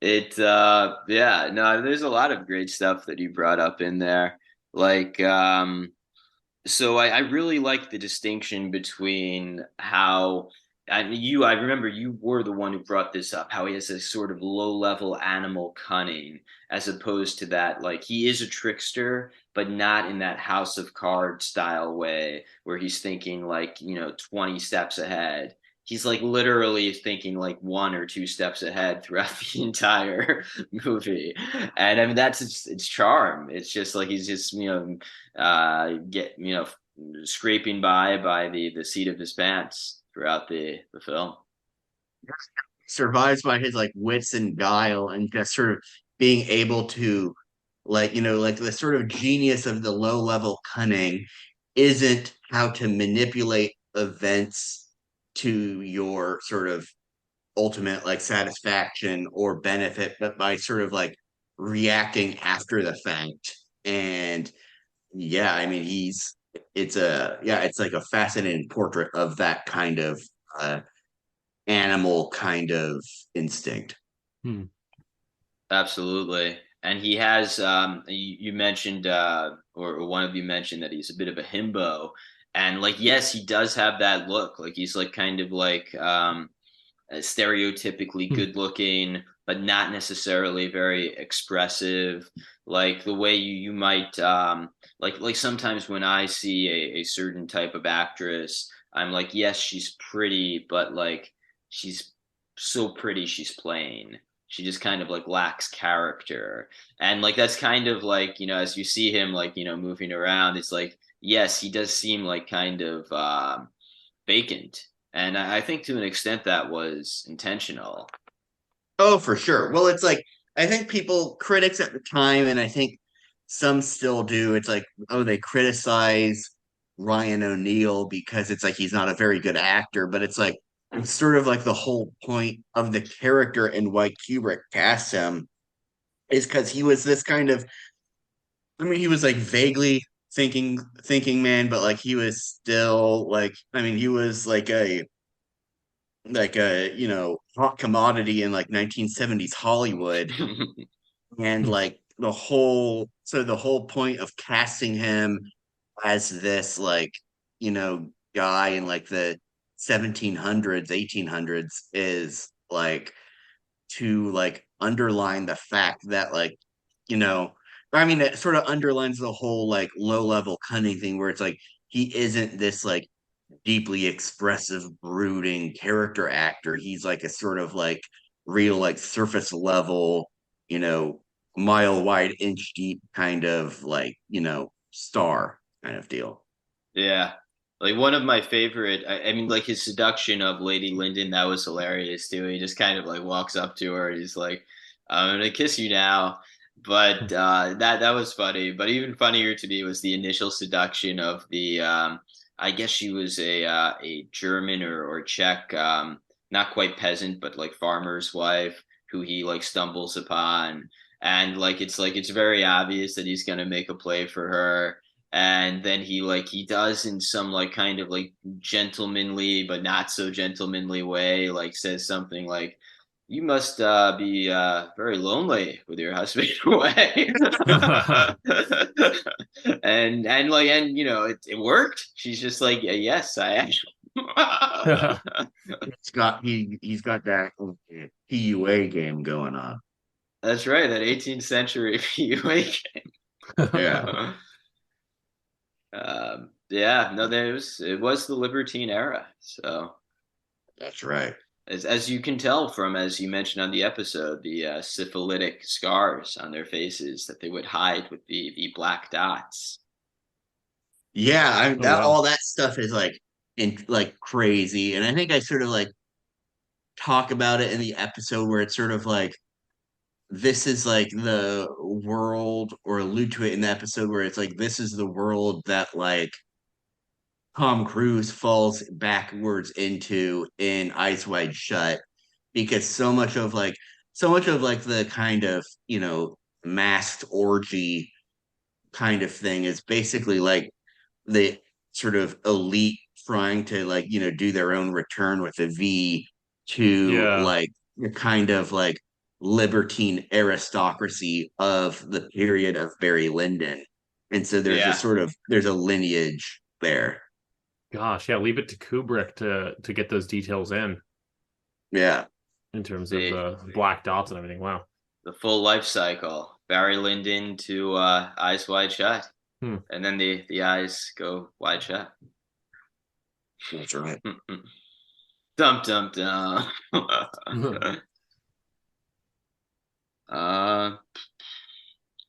Speaker 2: It yeah, no, there's a lot of great stuff that you brought up in there. Like so I really like the distinction between how, and I remember you were the one who brought this up, how he has a sort of low level animal cunning, as opposed to that, like he is a trickster, but not in that House of Cards style way where he's thinking like, 20 steps ahead. He's like literally thinking like one or two steps ahead throughout the entire movie. And I mean, that's its charm. It's just like he's just, get scraping by the seat of his pants throughout the film.
Speaker 4: Survives by his like wits and guile and just sort of being able to like like the sort of genius of the low level cunning isn't how to manipulate events to your sort of ultimate like satisfaction or benefit, but by sort of like reacting after the fact. And yeah, I mean it's like a fascinating portrait of that kind of uh animal kind of instinct.
Speaker 3: Hmm.
Speaker 2: Absolutely. And he has you mentioned or one of you mentioned that he's a bit of a himbo. And like yes, he does have that look. Like he's like kind of like stereotypically
Speaker 3: Hmm.
Speaker 2: good looking, but not necessarily very expressive. Like the way you might like sometimes when I see a certain type of actress, I'm like, yes, she's pretty, but like she's so pretty she's plain. She just kind of like lacks character. And like that's kind of like, as you see him like, moving around, it's like, yes, he does seem like kind of vacant. And I think to an extent that was intentional.
Speaker 4: Oh, for sure. Well, it's like I think people critics at the time, and I think some still do. It's like, oh, they criticize Ryan O'Neal because it's like he's not a very good actor, but it's like it's sort of like the whole point of the character and why Kubrick cast him is because he was this kind of I mean, he was like vaguely thinking man, but like he was still like I mean, he was like a hot commodity in like 1970s Hollywood, and
Speaker 3: Hmm.
Speaker 4: like the whole point of casting him as this like guy in like the 1700s 1800s is like to like underline the fact that like, you know, I mean, it sort of underlines the whole like low level cunning thing where it's like he isn't this like deeply expressive, brooding character actor. He's like a sort of like real like surface level, you know, mile wide, inch deep kind of like, you know, star kind of deal.
Speaker 2: Yeah. Like one of my favorite, I mean, like his seduction of Lady Lyndon, that was hilarious too. He just kind of like walks up to her and he's like, I'm gonna kiss you now. But that was funny. But even funnier to me was the initial seduction of the I guess she was a German or Czech, not quite peasant, but like farmer's wife who he like stumbles upon. And like it's very obvious that he's gonna make a play for her, and then he does in some like kind of like gentlemanly but not so gentlemanly way, like says something like, you must be very lonely with your husband away. And you know it worked. She's just like, yes, I actually.
Speaker 4: He's got that PUA game going on.
Speaker 2: That's right, that 18th century PUA
Speaker 4: Yeah,
Speaker 2: game. Yeah, no, it was the Libertine era. So
Speaker 4: that's right.
Speaker 2: as you can tell from, as you mentioned on the episode, the syphilitic scars on their faces that they would hide with the black dots.
Speaker 4: Yeah,
Speaker 3: Oh,
Speaker 4: that
Speaker 3: wow.
Speaker 4: all that stuff is like like crazy, and I think I sort of like talk about it in the episode where it's sort of like this is like the world, or allude to it in the episode where it's like this is the world that like Tom Cruise falls backwards into in Eyes Wide Shut, because so much of like the kind of, you know, masked orgy kind of thing is basically like the sort of elite trying to like, you know, do their own return with a V to
Speaker 3: Yeah.
Speaker 4: like the kind of like libertine aristocracy of the period of Barry Lyndon. And so there's a
Speaker 2: Yeah,
Speaker 4: sort of there's a lineage there.
Speaker 3: Gosh, yeah, leave it to Kubrick to get those details
Speaker 4: Yeah.
Speaker 3: in terms of
Speaker 2: the
Speaker 3: the black dots and everything. Wow.
Speaker 2: the full life cycle, Barry Lyndon to Eyes Wide Shut,
Speaker 3: Hmm.
Speaker 2: and then the eyes go wide shut.
Speaker 4: That's right.
Speaker 2: Dum dum dum. uh,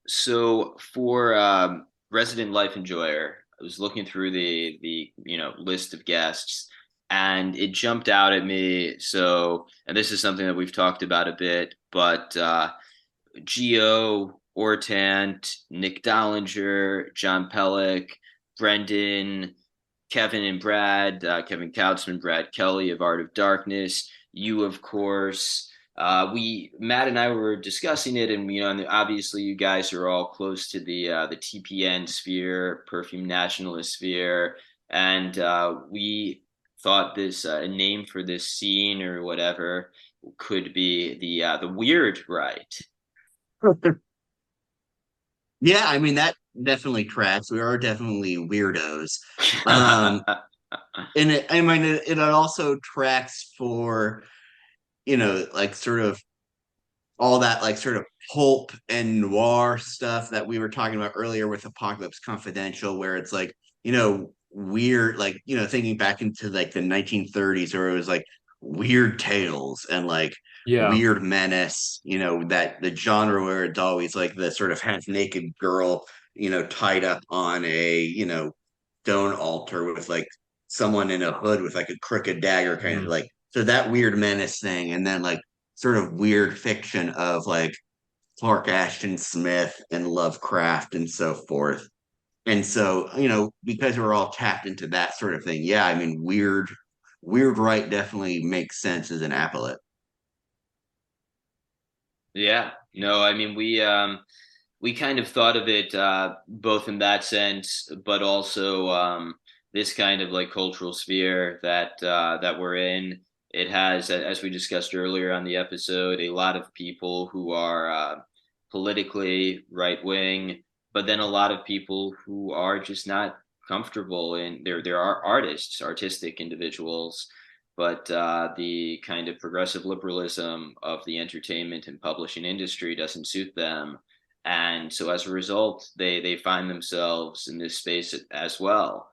Speaker 2: so for resident life enjoyer, I was looking through the you know list of guests, and it jumped out at me. So, and this is something that we've talked about a bit, but Gio, Ortant, Nick Dollinger, John Pellick, Brendan, Kevin and Brad, Kevin Kautzman, Brad Kelly of Art of Darkness, you of course. Matt and I were discussing it, and you know, and obviously you guys are all close to the TPN sphere, Perfume Nationalist sphere, and we thought this a name for this scene or whatever could be the weird right.
Speaker 4: Yeah, I mean that definitely tracks. We are definitely weirdos. Um, and I mean it also tracks for, you know, like sort of all that like sort of pulp and noir stuff that we were talking about earlier with Apocalypse Confidential, where it's like, you know, weird, like, you know, thinking back into like the 1930s where it was like weird tales and like
Speaker 3: Yeah.
Speaker 4: weird menace, you know, that the genre where it's always like the sort of half naked girl, you know, tied up on a, you know, stone altar with like someone in a hood with like a crooked dagger kind of
Speaker 3: Mhm.
Speaker 4: like, so that weird menace thing. And then like sort of weird fiction of like Clark Ashton Smith and Lovecraft and so forth. And so, you know, because we're all tapped into that sort of thing, yeah, I mean, weird right definitely makes sense as an appellate.
Speaker 2: Yeah, no, I mean we kind of thought of it both in that sense, but also this kind of like cultural sphere that we're in. It has, as we discussed earlier on the episode, a lot of people who are politically right wing, but then a lot of people who are just not comfortable in. There are artists, artistic individuals but the kind of progressive liberalism of the entertainment and publishing industry doesn't suit them. And so as a result, they find themselves in this space as well.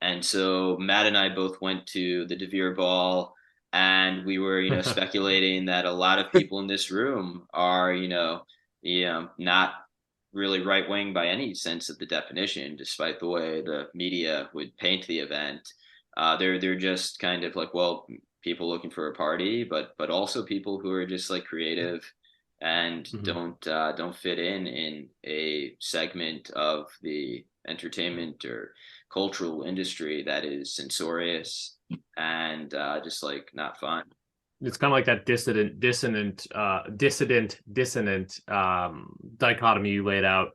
Speaker 2: And so Matt and I both went to the DeVere Ball, and we were, speculating that a lot of people in this room are, not really right wing by any sense of the definition, despite the way the media would paint the event. They're just kind of like, well, people looking for a party, but also people who are just like creative and don't fit in a segment of the entertainment or cultural industry that is censorious and just like not fun.
Speaker 3: It's kind of like that dissonant dichotomy you laid out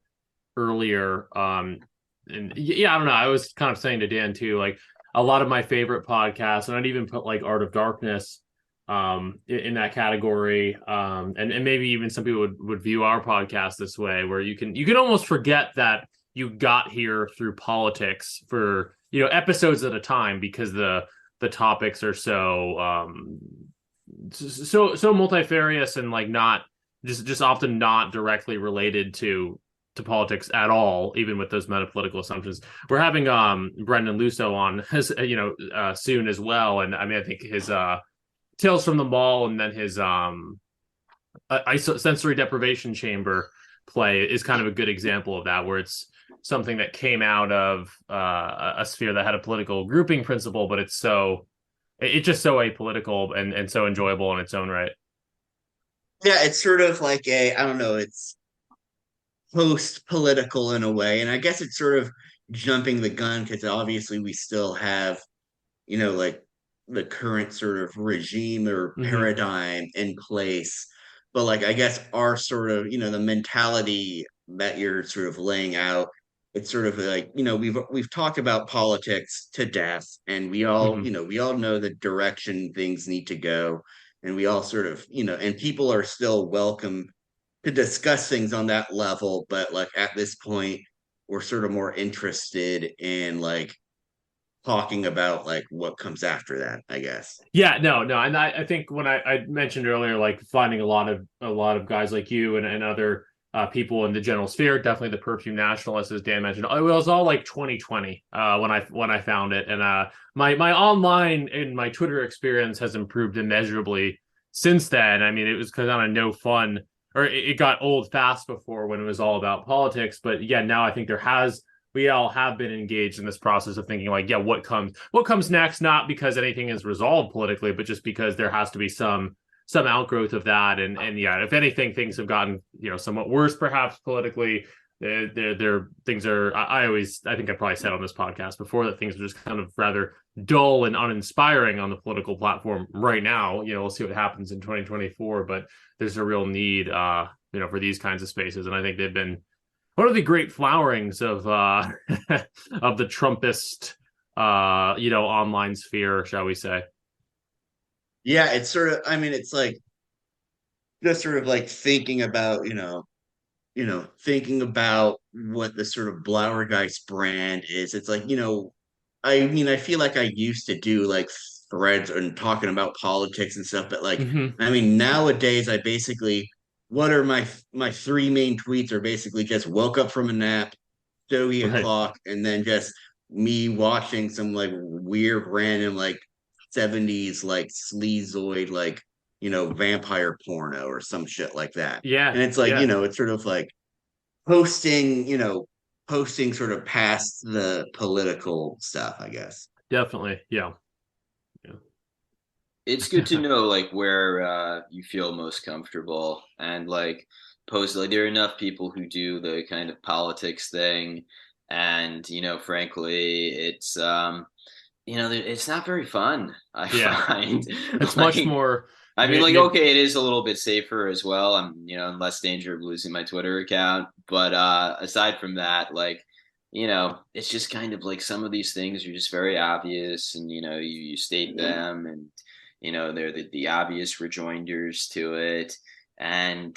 Speaker 3: earlier. And yeah, I don't know. I was kind of saying to Dan too, like a lot of my favorite podcasts, and I'd even put like Art of Darkness in that category. And maybe even some people would view our podcast this way, where you can almost forget that you got here through politics for, episodes at a time, because the topics are so multifarious and like not just often not directly related to politics at all, even with those metapolitical assumptions. We're having Brendan Lusso on soon as well, and I mean I think his Tales from the Mall and then his sensory deprivation chamber play is kind of a good example of that, where it's something that came out of a sphere that had a political grouping principle, but it's just so apolitical and so enjoyable in its own right.
Speaker 4: Yeah, it's sort of like it's post-political in a way, and I guess it's sort of jumping the gun because obviously we still have, like the current sort of regime or paradigm in place, but like I guess our sort of the mentality that you're sort of laying out, it's sort of like we've talked about politics to death, and we all we all know the direction things need to go, and we all sort of and people are still welcome to discuss things on that level, but like at this point we're sort of more interested in like talking about like what comes after that, I guess.
Speaker 3: Yeah, no, and I think when I mentioned earlier, like finding a lot of guys like you and other people in the general sphere, definitely the perfume nationalists, as Dan mentioned, it was all like 2020 when I found it, and my online and my Twitter experience has improved immeasurably since then. I mean, it was kind of no fun, or it got old fast before when it was all about politics, but yeah, now I think we all have been engaged in this process of thinking like, yeah, what comes next, not because anything is resolved politically, but just because there has to be some outgrowth of that. And yeah, if anything, things have gotten, somewhat worse, perhaps politically. Things are, I think I probably said on this podcast before that things are just kind of rather dull and uninspiring on the political platform right now. We'll see what happens in 2024, but there's a real need, for these kinds of spaces. And I think they've been one of the great flowerings of of the Trumpist, online sphere, shall we say?
Speaker 4: Yeah, it's sort of. I mean, it's like just sort of like thinking about thinking about what the sort of Blauergeist brand is. It's like I mean, I feel like I used to do like threads and talking about politics and stuff, but like, I mean, nowadays I basically what are my three main tweets are basically just woke up from a nap, stogie o'clock, and then just me watching some like weird random like 70s like sleazoid like vampire porno or some shit like that.
Speaker 3: Yeah.
Speaker 4: And it's like, it's sort of like posting sort of past the political stuff, I guess.
Speaker 3: Definitely. Yeah.
Speaker 2: It's good to know like where you feel most comfortable, and like post like there are enough people who do the kind of politics thing, and frankly it's it's not very fun, I find.
Speaker 3: It's
Speaker 2: like,
Speaker 3: much more,
Speaker 2: I mean, like, okay, it is a little bit safer as well. I'm, in less danger of losing my Twitter account. But aside from that, like, it's just kind of like some of these things are just very obvious, and you state them, and they're the obvious rejoinders to it, and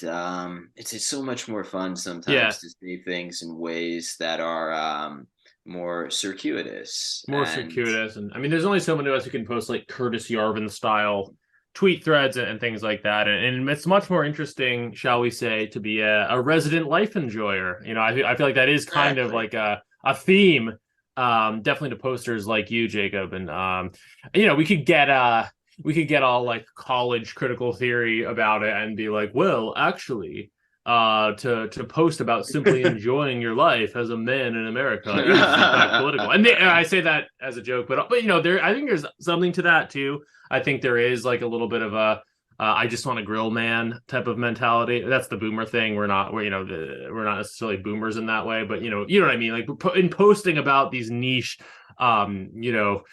Speaker 2: it's so much more fun sometimes to say things in ways that are more circuitous.
Speaker 3: And I mean, there's only so many of us who can post like Curtis Yarvin style tweet threads and things like that, and it's much more interesting, shall we say, to be a resident life enjoyer. You know, I feel like that is kind of like a theme, definitely to posters like you, Jacob. And you know, we could get all like college critical theory about it and be like, well, actually, to post about simply enjoying your life as a man in America is in fact political. And I say that as a joke, but you know, I think there's something to that too. I think there is like a little bit of a I just want a grill man type of mentality. That's the boomer thing. We're not necessarily boomers in that way, but you know what I mean. Like in posting about these niche, cultural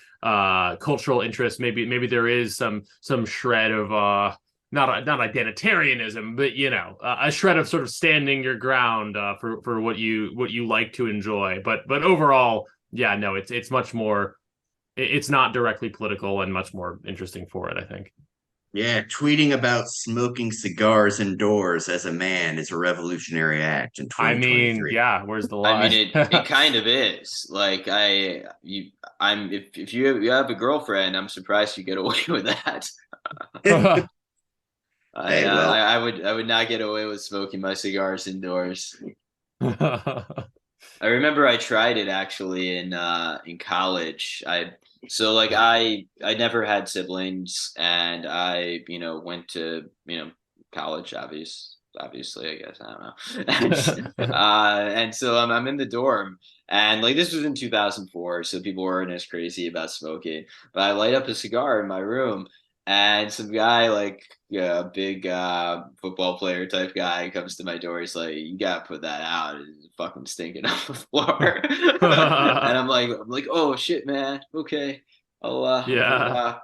Speaker 3: interests, maybe there is some shred of not identitarianism, but you know, a shred of sort of standing your ground for what you like to enjoy. But overall, yeah, no, it's much more. It's not directly political and much more interesting for it, I think.
Speaker 4: Yeah, tweeting about smoking cigars indoors as a man is a revolutionary act in
Speaker 3: I
Speaker 4: 2023.
Speaker 3: mean, yeah, where's the line?
Speaker 2: I mean, it kind of is. Like if you have a girlfriend, I'm surprised you get away with that. I would not get away with smoking my cigars indoors. I remember I tried it actually in college. I never had siblings, and I went to college, obviously, I guess, I don't know. And so I'm in the dorm, and like this was in 2004, so people weren't as crazy about smoking. But I light up a cigar in my room, and some guy, like, yeah, a big football player type guy, comes to my door. He's like, "You gotta put that out. It's fucking stinking off the floor." And I'm like, "Oh shit, man. Okay,
Speaker 3: Yeah.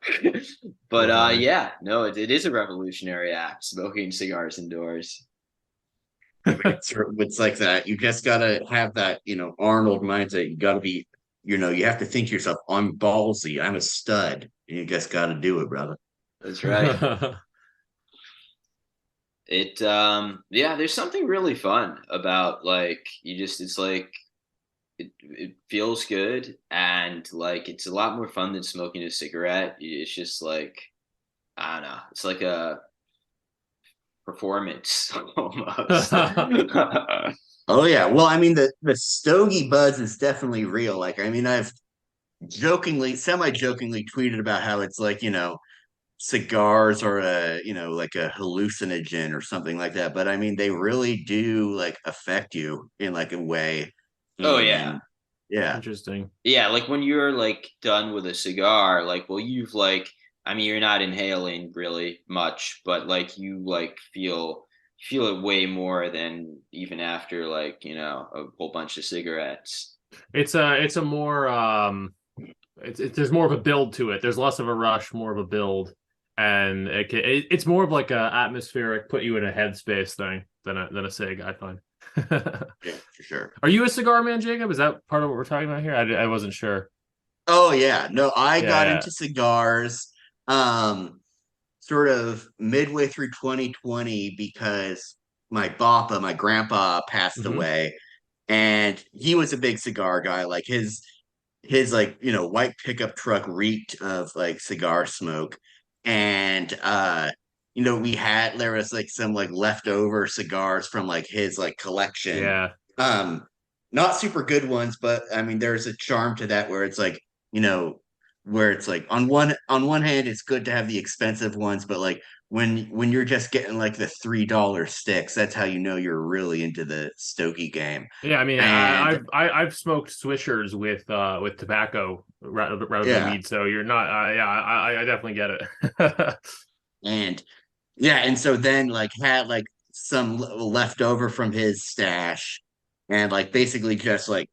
Speaker 2: But yeah, no, it is a revolutionary act, smoking cigars indoors.
Speaker 4: It's like that. You just gotta have that, Arnold mindset. You gotta be, you have to think to yourself, I'm ballsy, I'm a stud. You just gotta do it, brother.
Speaker 2: That's right. Yeah, there's something really fun about like it's like it feels good, and like it's a lot more fun than smoking a cigarette. It's just like, I don't know, it's like a performance almost.
Speaker 4: Oh yeah. Well, I mean the stogie buzz is definitely real. Like, I mean, I've semi-jokingly tweeted about how it's like, cigars are like a hallucinogen or something like that. But I mean, they really do like affect you in like a way.
Speaker 2: Oh yeah.
Speaker 4: And yeah.
Speaker 3: Interesting.
Speaker 2: Yeah, like when you're like done with a cigar, like, well, you've like, I mean, you're not inhaling really much, but like you like feel it way more than even after like, a whole bunch of cigarettes.
Speaker 3: It's a more there's more of a build to it. There's less of a rush, more of a build, and it's more of like a atmospheric, put you in a headspace thing than a cig, I find.
Speaker 4: Yeah, for sure.
Speaker 3: Are you a cigar man, Jacob? Is that part of what we're talking about here? I wasn't sure.
Speaker 4: Oh yeah. No, I got into cigars sort of midway through 2020 because my grandpa passed away, and he was a big cigar guy. Like his like, white pickup truck reeked of like cigar smoke. And there was like some like leftover cigars from like his like collection.
Speaker 3: Yeah.
Speaker 4: Not super good ones, but I mean there's a charm to that where it's like, where it's like on one hand it's good to have the expensive ones, but like when you're just getting like the $3 sticks, that's how you know you're really into the stogie game.
Speaker 3: Yeah, I mean, I've smoked swishers with tobacco rather than weed, so you're not. I definitely get it.
Speaker 4: And yeah, and so then like had like some left over from his stash, and like basically just like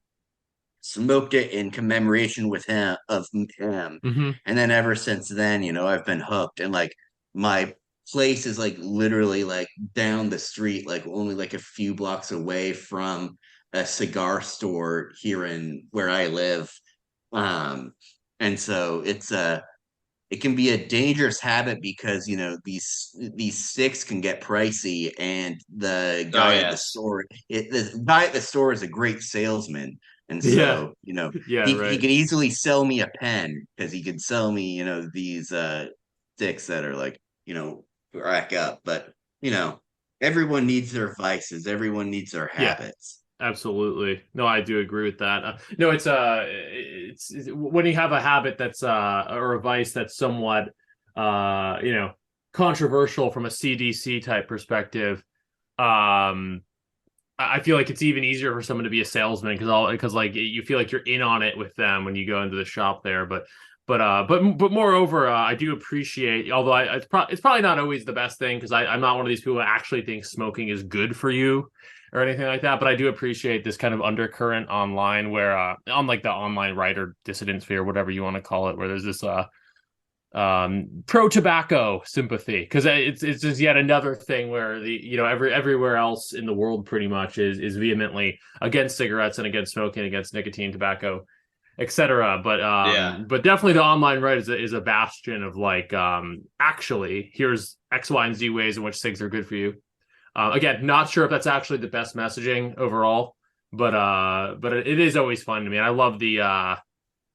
Speaker 4: smoked it in commemoration with him.
Speaker 3: Mm-hmm.
Speaker 4: And then ever since then, I've been hooked, and like my place is like literally like down the street, like only like a few blocks away from a cigar store here in where I live. And so it can be a dangerous habit because these sticks can get pricey, and the guy at the store is a great salesman. And
Speaker 3: Yeah.
Speaker 4: so,
Speaker 3: Yeah,
Speaker 4: he
Speaker 3: right.
Speaker 4: could easily sell me a pen because he could sell me, these sticks that are like, rack up. But, everyone needs their vices, everyone needs their
Speaker 3: Yeah.
Speaker 4: habits.
Speaker 3: Absolutely. No, I do agree with that. No, it's when you have a habit that's or a vice that's somewhat controversial from a CDC type perspective. I feel like it's even easier for someone to be a salesman because like you feel like you're in on it with them when you go into the shop there. But moreover, I do appreciate, although it's probably not always the best thing because I'm not one of these people who actually think smoking is good for you or anything like that. But I do appreciate this kind of undercurrent online where on like the online writer dissident sphere, whatever you want to call it, where there's this pro tobacco sympathy because it's just yet another thing where everywhere else in the world pretty much is vehemently against cigarettes and against smoking, against nicotine, tobacco, etc. But definitely the online right is a bastion of like actually here's X, Y, and Z ways in which cigs are good for you. Again, not sure if that's actually the best messaging overall, but it is always fun to me. And I love the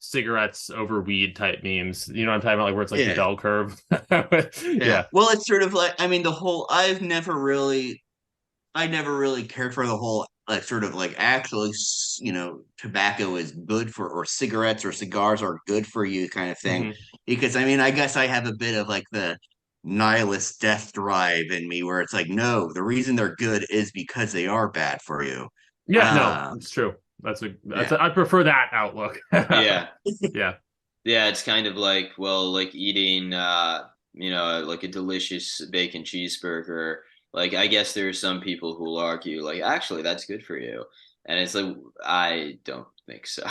Speaker 3: cigarettes over weed type memes. You know what I'm talking about? Like where it's like the bell curve. Yeah.
Speaker 4: Well, it's sort of like, I mean, I never really cared for the whole like sort of like actually, tobacco is good for, or cigarettes or cigars are good for you kind of thing.
Speaker 3: Mm-hmm.
Speaker 4: Because I mean, I guess I have a bit of like the nihilist death drive in me where it's like, no, the reason they're good is because they are bad for you.
Speaker 3: Yeah, no,
Speaker 4: Um,
Speaker 3: it's true.
Speaker 4: yeah.
Speaker 3: I prefer that outlook.
Speaker 2: Yeah.
Speaker 3: Yeah.
Speaker 2: Yeah, it's kind of like, well, like eating like a delicious bacon cheeseburger. Like I guess there are some people who will argue like actually that's good for you. And it's like I don't think so.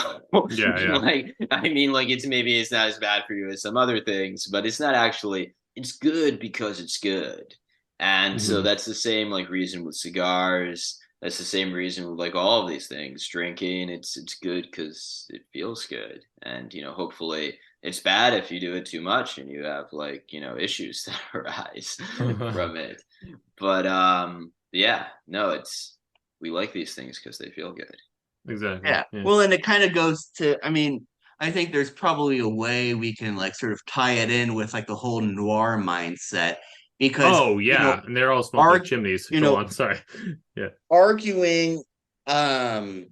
Speaker 3: Yeah, yeah.
Speaker 2: Like I mean like it's not as bad for you as some other things, but it's not actually it's good because it's good. And so
Speaker 3: Mm-hmm.
Speaker 2: that's the same like reason with cigars. That's the same reason with like all of these things. Drinking, it's good because it feels good, and hopefully it's bad if you do it too much and you have like issues that arise from it. But yeah, no, it's we like these things because they feel good.
Speaker 3: Exactly.
Speaker 4: Yeah.
Speaker 3: Yeah.
Speaker 4: Well, and it kind of goes to, I mean, I think there's probably a way we can like sort of tie it in with like the whole noir mindset because,
Speaker 3: Oh yeah, and they're all smoke like
Speaker 4: arg
Speaker 3: chimneys.
Speaker 4: you
Speaker 3: Go
Speaker 4: know,
Speaker 3: on. Sorry. Yeah.
Speaker 4: arguing, um,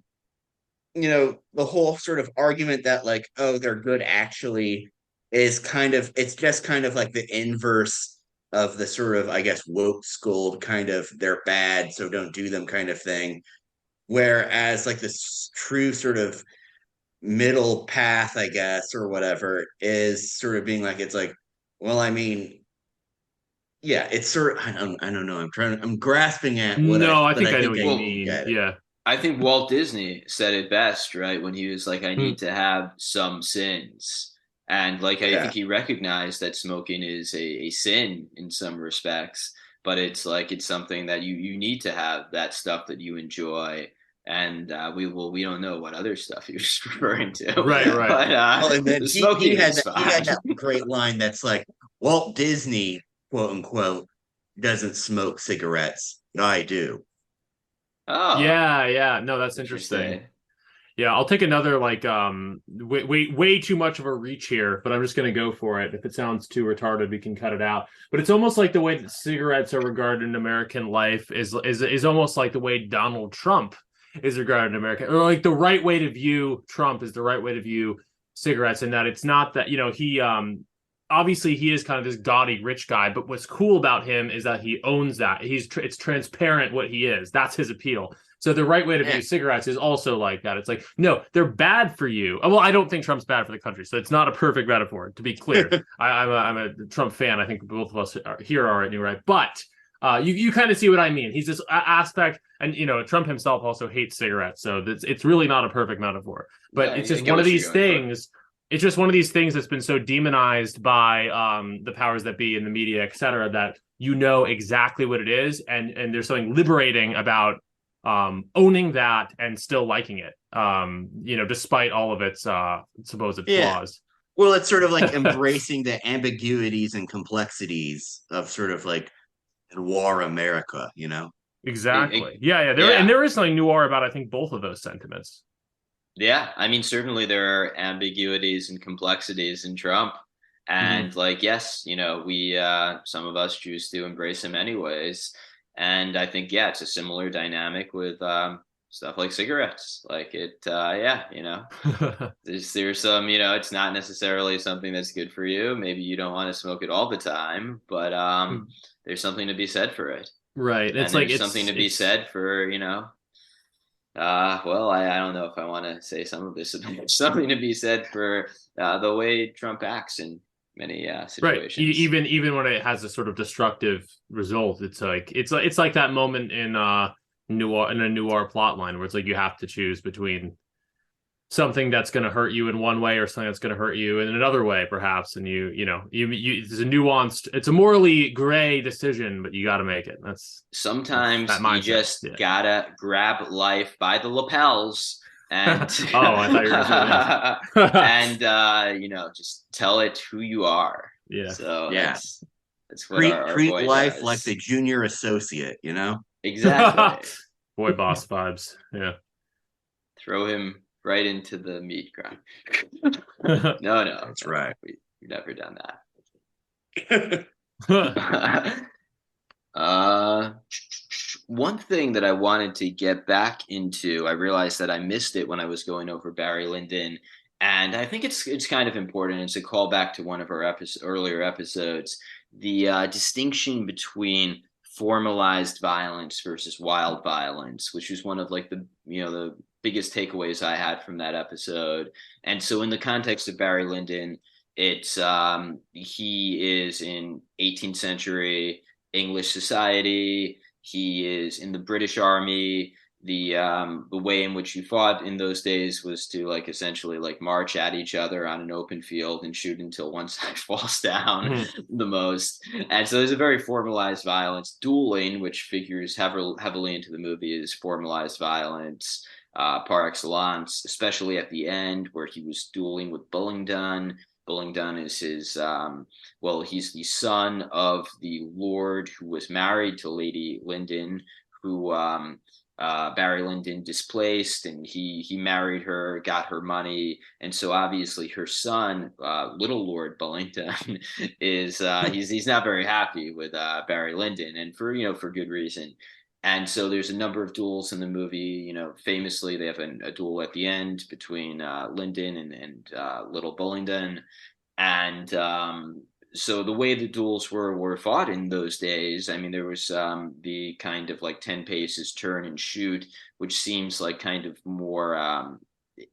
Speaker 4: the whole sort of argument that like, oh, they're good actually is kind of, it's just kind of like the inverse of the sort of, I guess, woke school kind of they're bad, so don't do them kind of thing. Whereas like this true sort of middle path, I guess, or whatever, is sort of being like, it's like, well, I mean, yeah, it's sort of, I don't know. I'm grasping at
Speaker 3: No, I
Speaker 4: but
Speaker 3: think
Speaker 4: I
Speaker 3: I know
Speaker 4: think
Speaker 3: what you
Speaker 2: Well,
Speaker 4: I
Speaker 3: mean.
Speaker 4: get it.
Speaker 3: Yeah.
Speaker 2: I think Walt Disney said it best, right? When he was like, I
Speaker 3: Hmm.
Speaker 2: need to have some sins. And like, I
Speaker 4: Yeah.
Speaker 2: think he recognized that smoking is a sin in some respects, but it's like, it's something that you need to have that stuff that you enjoy. And we don't know what other stuff he was referring to,
Speaker 3: Right,
Speaker 4: Yeah.
Speaker 3: right.
Speaker 2: but
Speaker 4: Well, and then
Speaker 2: the smoking is
Speaker 4: he
Speaker 2: fine.
Speaker 4: had that great line that's like, Walt Disney, quote unquote, doesn't smoke cigarettes. I do.
Speaker 2: Oh,
Speaker 3: Yeah, yeah. No, that's interesting.
Speaker 2: interesting.
Speaker 3: Yeah, I'll take another like way too much of a reach here, but I'm just gonna go for it. If it sounds too retarded, we can cut it out. But it's almost like the way that cigarettes are regarded in American life is almost like the way Donald Trump is regarded in America, or like the right way to view Trump is the right way to view cigarettes, and that it's not that he obviously he is kind of this gaudy rich guy, but what's cool about him is that he owns that it's transparent what he is. That's his appeal. So the right way to
Speaker 4: Yeah.
Speaker 3: view cigarettes is also like that. It's like, no, they're bad for you. Well, I don't think Trump's bad for the country, so it's not a perfect metaphor. To be clear, I'm a Trump fan. I think both of us here are anyway. But you kind of see what I mean. He's this aspect, and Trump himself also hates cigarettes, so it's really not a perfect metaphor. But
Speaker 2: Yeah,
Speaker 3: it's
Speaker 2: I
Speaker 3: just
Speaker 2: get
Speaker 3: one of
Speaker 2: what you're
Speaker 3: these
Speaker 2: going for.
Speaker 3: things. It's just one of these things that's been so demonized by the powers that be in the media, et cetera, that exactly what it is, and there's something liberating about owning that and still liking it, despite all of its supposed
Speaker 4: Yeah.
Speaker 3: flaws.
Speaker 4: Well, it's sort of like embracing the ambiguities and complexities of sort of like noir America,
Speaker 3: Exactly.
Speaker 2: It-
Speaker 3: Yeah, yeah.
Speaker 2: yeah.
Speaker 3: There is something noir about I think both of those sentiments.
Speaker 2: Yeah, I mean, certainly there are ambiguities and complexities in Trump. And like, yes, we some of us choose to embrace him anyways. And I think, yeah, it's a similar dynamic with stuff like cigarettes. Like yeah, there's some, it's not necessarily something that's good for you. Maybe you don't want to smoke it all the time, but there's something to be said for it.
Speaker 3: Right.
Speaker 2: And
Speaker 3: It's like
Speaker 2: there's something to be said for, well, I don't know if I want to say some of this. There's something to be said for the way Trump acts in many
Speaker 3: right.
Speaker 2: situations.
Speaker 3: Even when it has a sort of destructive result, it's like that moment in a noir plot line where it's like you have to choose between something that's going to hurt you in one way or something that's going to hurt you in another way, perhaps. And you it's a nuanced, it's a morally gray decision, but you got to make it.
Speaker 2: Sometimes
Speaker 3: that mindset.
Speaker 2: You just gotta grab life by the lapels and
Speaker 3: oh, I thought you were going to
Speaker 2: and just tell it who you are.
Speaker 3: Yeah.
Speaker 2: So
Speaker 4: yeah,
Speaker 2: that's what our
Speaker 4: treat
Speaker 2: boy
Speaker 4: life
Speaker 2: does.
Speaker 4: like the junior associate.
Speaker 2: Exactly.
Speaker 3: Boy boss vibes. Yeah.
Speaker 2: Throw him right into the meat grind. No,
Speaker 4: That's right.
Speaker 2: We've never done that. One thing that I wanted to get back into, I realized that I missed it when I was going over Barry Lyndon, and I think it's kind of important. It's a callback to one of our earlier episodes, the distinction between formalized violence versus wild violence, which was one of like the biggest takeaways I had from that episode. And so, in the context of Barry Lyndon, it's he is in 18th century English society. He is in the British Army. The way in which you fought in those days was to like essentially like march at each other on an open field and shoot until one side falls down the most. And so there's a very formalized violence. Dueling, which figures heavily into the movie, is formalized violence par excellence, especially at the end where he was dueling with Bullingdon. Bullingdon is he's the son of the lord who was married to Lady Lyndon, who Barry Lyndon displaced, and he married her, got her money, and so obviously her son, Little Lord Bullingdon, is he's not very happy with Barry Lyndon, and for good reason. And so there's a number of duels in the movie. Famously, they have a duel at the end between Lyndon and Little Bullingdon. And so the way the duels were fought in those days, I mean, there was the kind of like 10 paces turn and shoot, which seems like kind of more,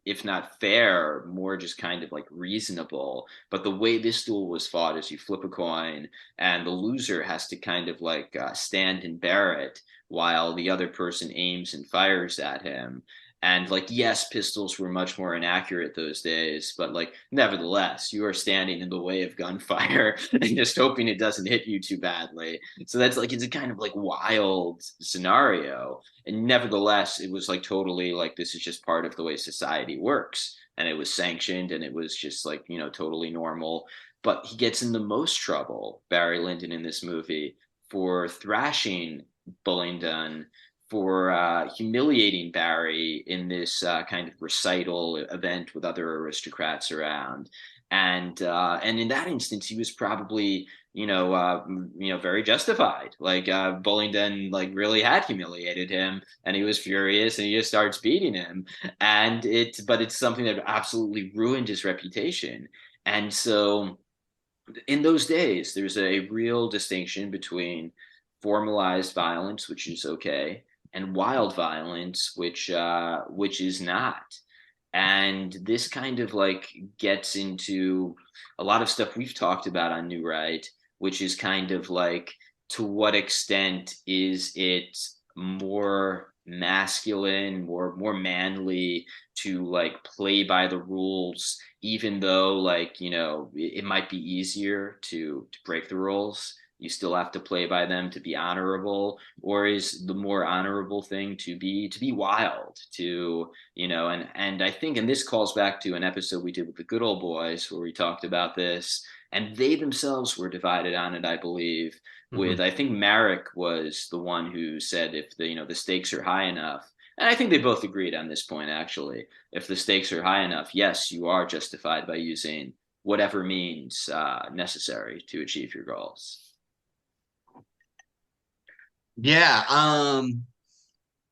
Speaker 2: if not fair, more just kind of like reasonable. But the way this duel was fought is you flip a coin and the loser has to kind of like stand and bear it while the other person aims and fires at him. And like, yes, pistols were much more inaccurate those days, but like, nevertheless, you are standing in the way of gunfire and just hoping it doesn't hit you too badly. So that's like, it's a kind of like wild scenario. And nevertheless, it was like totally like, this is just part of the way society works. And it was sanctioned and it was just like, totally normal. But he gets in the most trouble, Barry Lyndon, in this movie for thrashing Bullingdon, for humiliating Barry in this kind of recital event with other aristocrats around. And in that instance, he was probably, very justified. Like Bullingdon, like really had humiliated him, and he was furious, and he just starts beating him. But it's something that absolutely ruined his reputation. And so, in those days, there's a real distinction between formalized violence, which is okay, and wild violence, which is not. And this kind of like gets into a lot of stuff we've talked about on New Right, which is kind of like, to what extent is it more masculine, more manly to like play by the rules, even though like it might be easier to break the rules. You still have to play by them to be honorable, or is the more honorable thing to be wild, and I think, and this calls back to an episode we did with the Good Old Boys where we talked about this, and they themselves were divided on it, I believe. With, I think Marek was the one who said if the stakes are high enough, And I think they both agreed on this point, actually. If the stakes are high enough, yes, you are justified by using whatever means necessary to achieve your goals.
Speaker 4: Yeah, I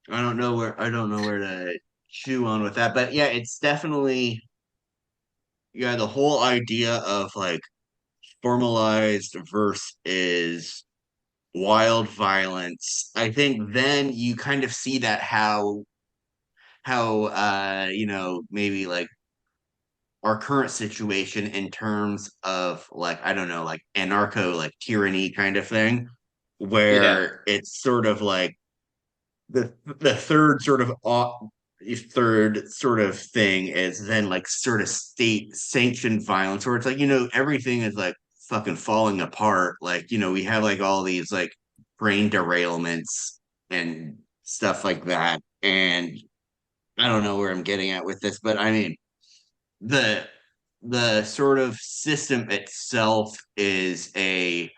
Speaker 4: don't know where to chew on with that, but yeah, it's definitely the whole idea of like formalized versus wild violence. I think then you kind of see that how maybe like our current situation in terms of like I don't know, like anarcho like tyranny kind of thing,
Speaker 2: Yeah.
Speaker 4: where it's sort of like the third sort of thing is then like sort of state sanctioned violence where it's like everything is like fucking falling apart, like we have like all these like brain derailments and stuff like that. And I don't know where I'm getting at with this, but I mean the the sort of system itself is a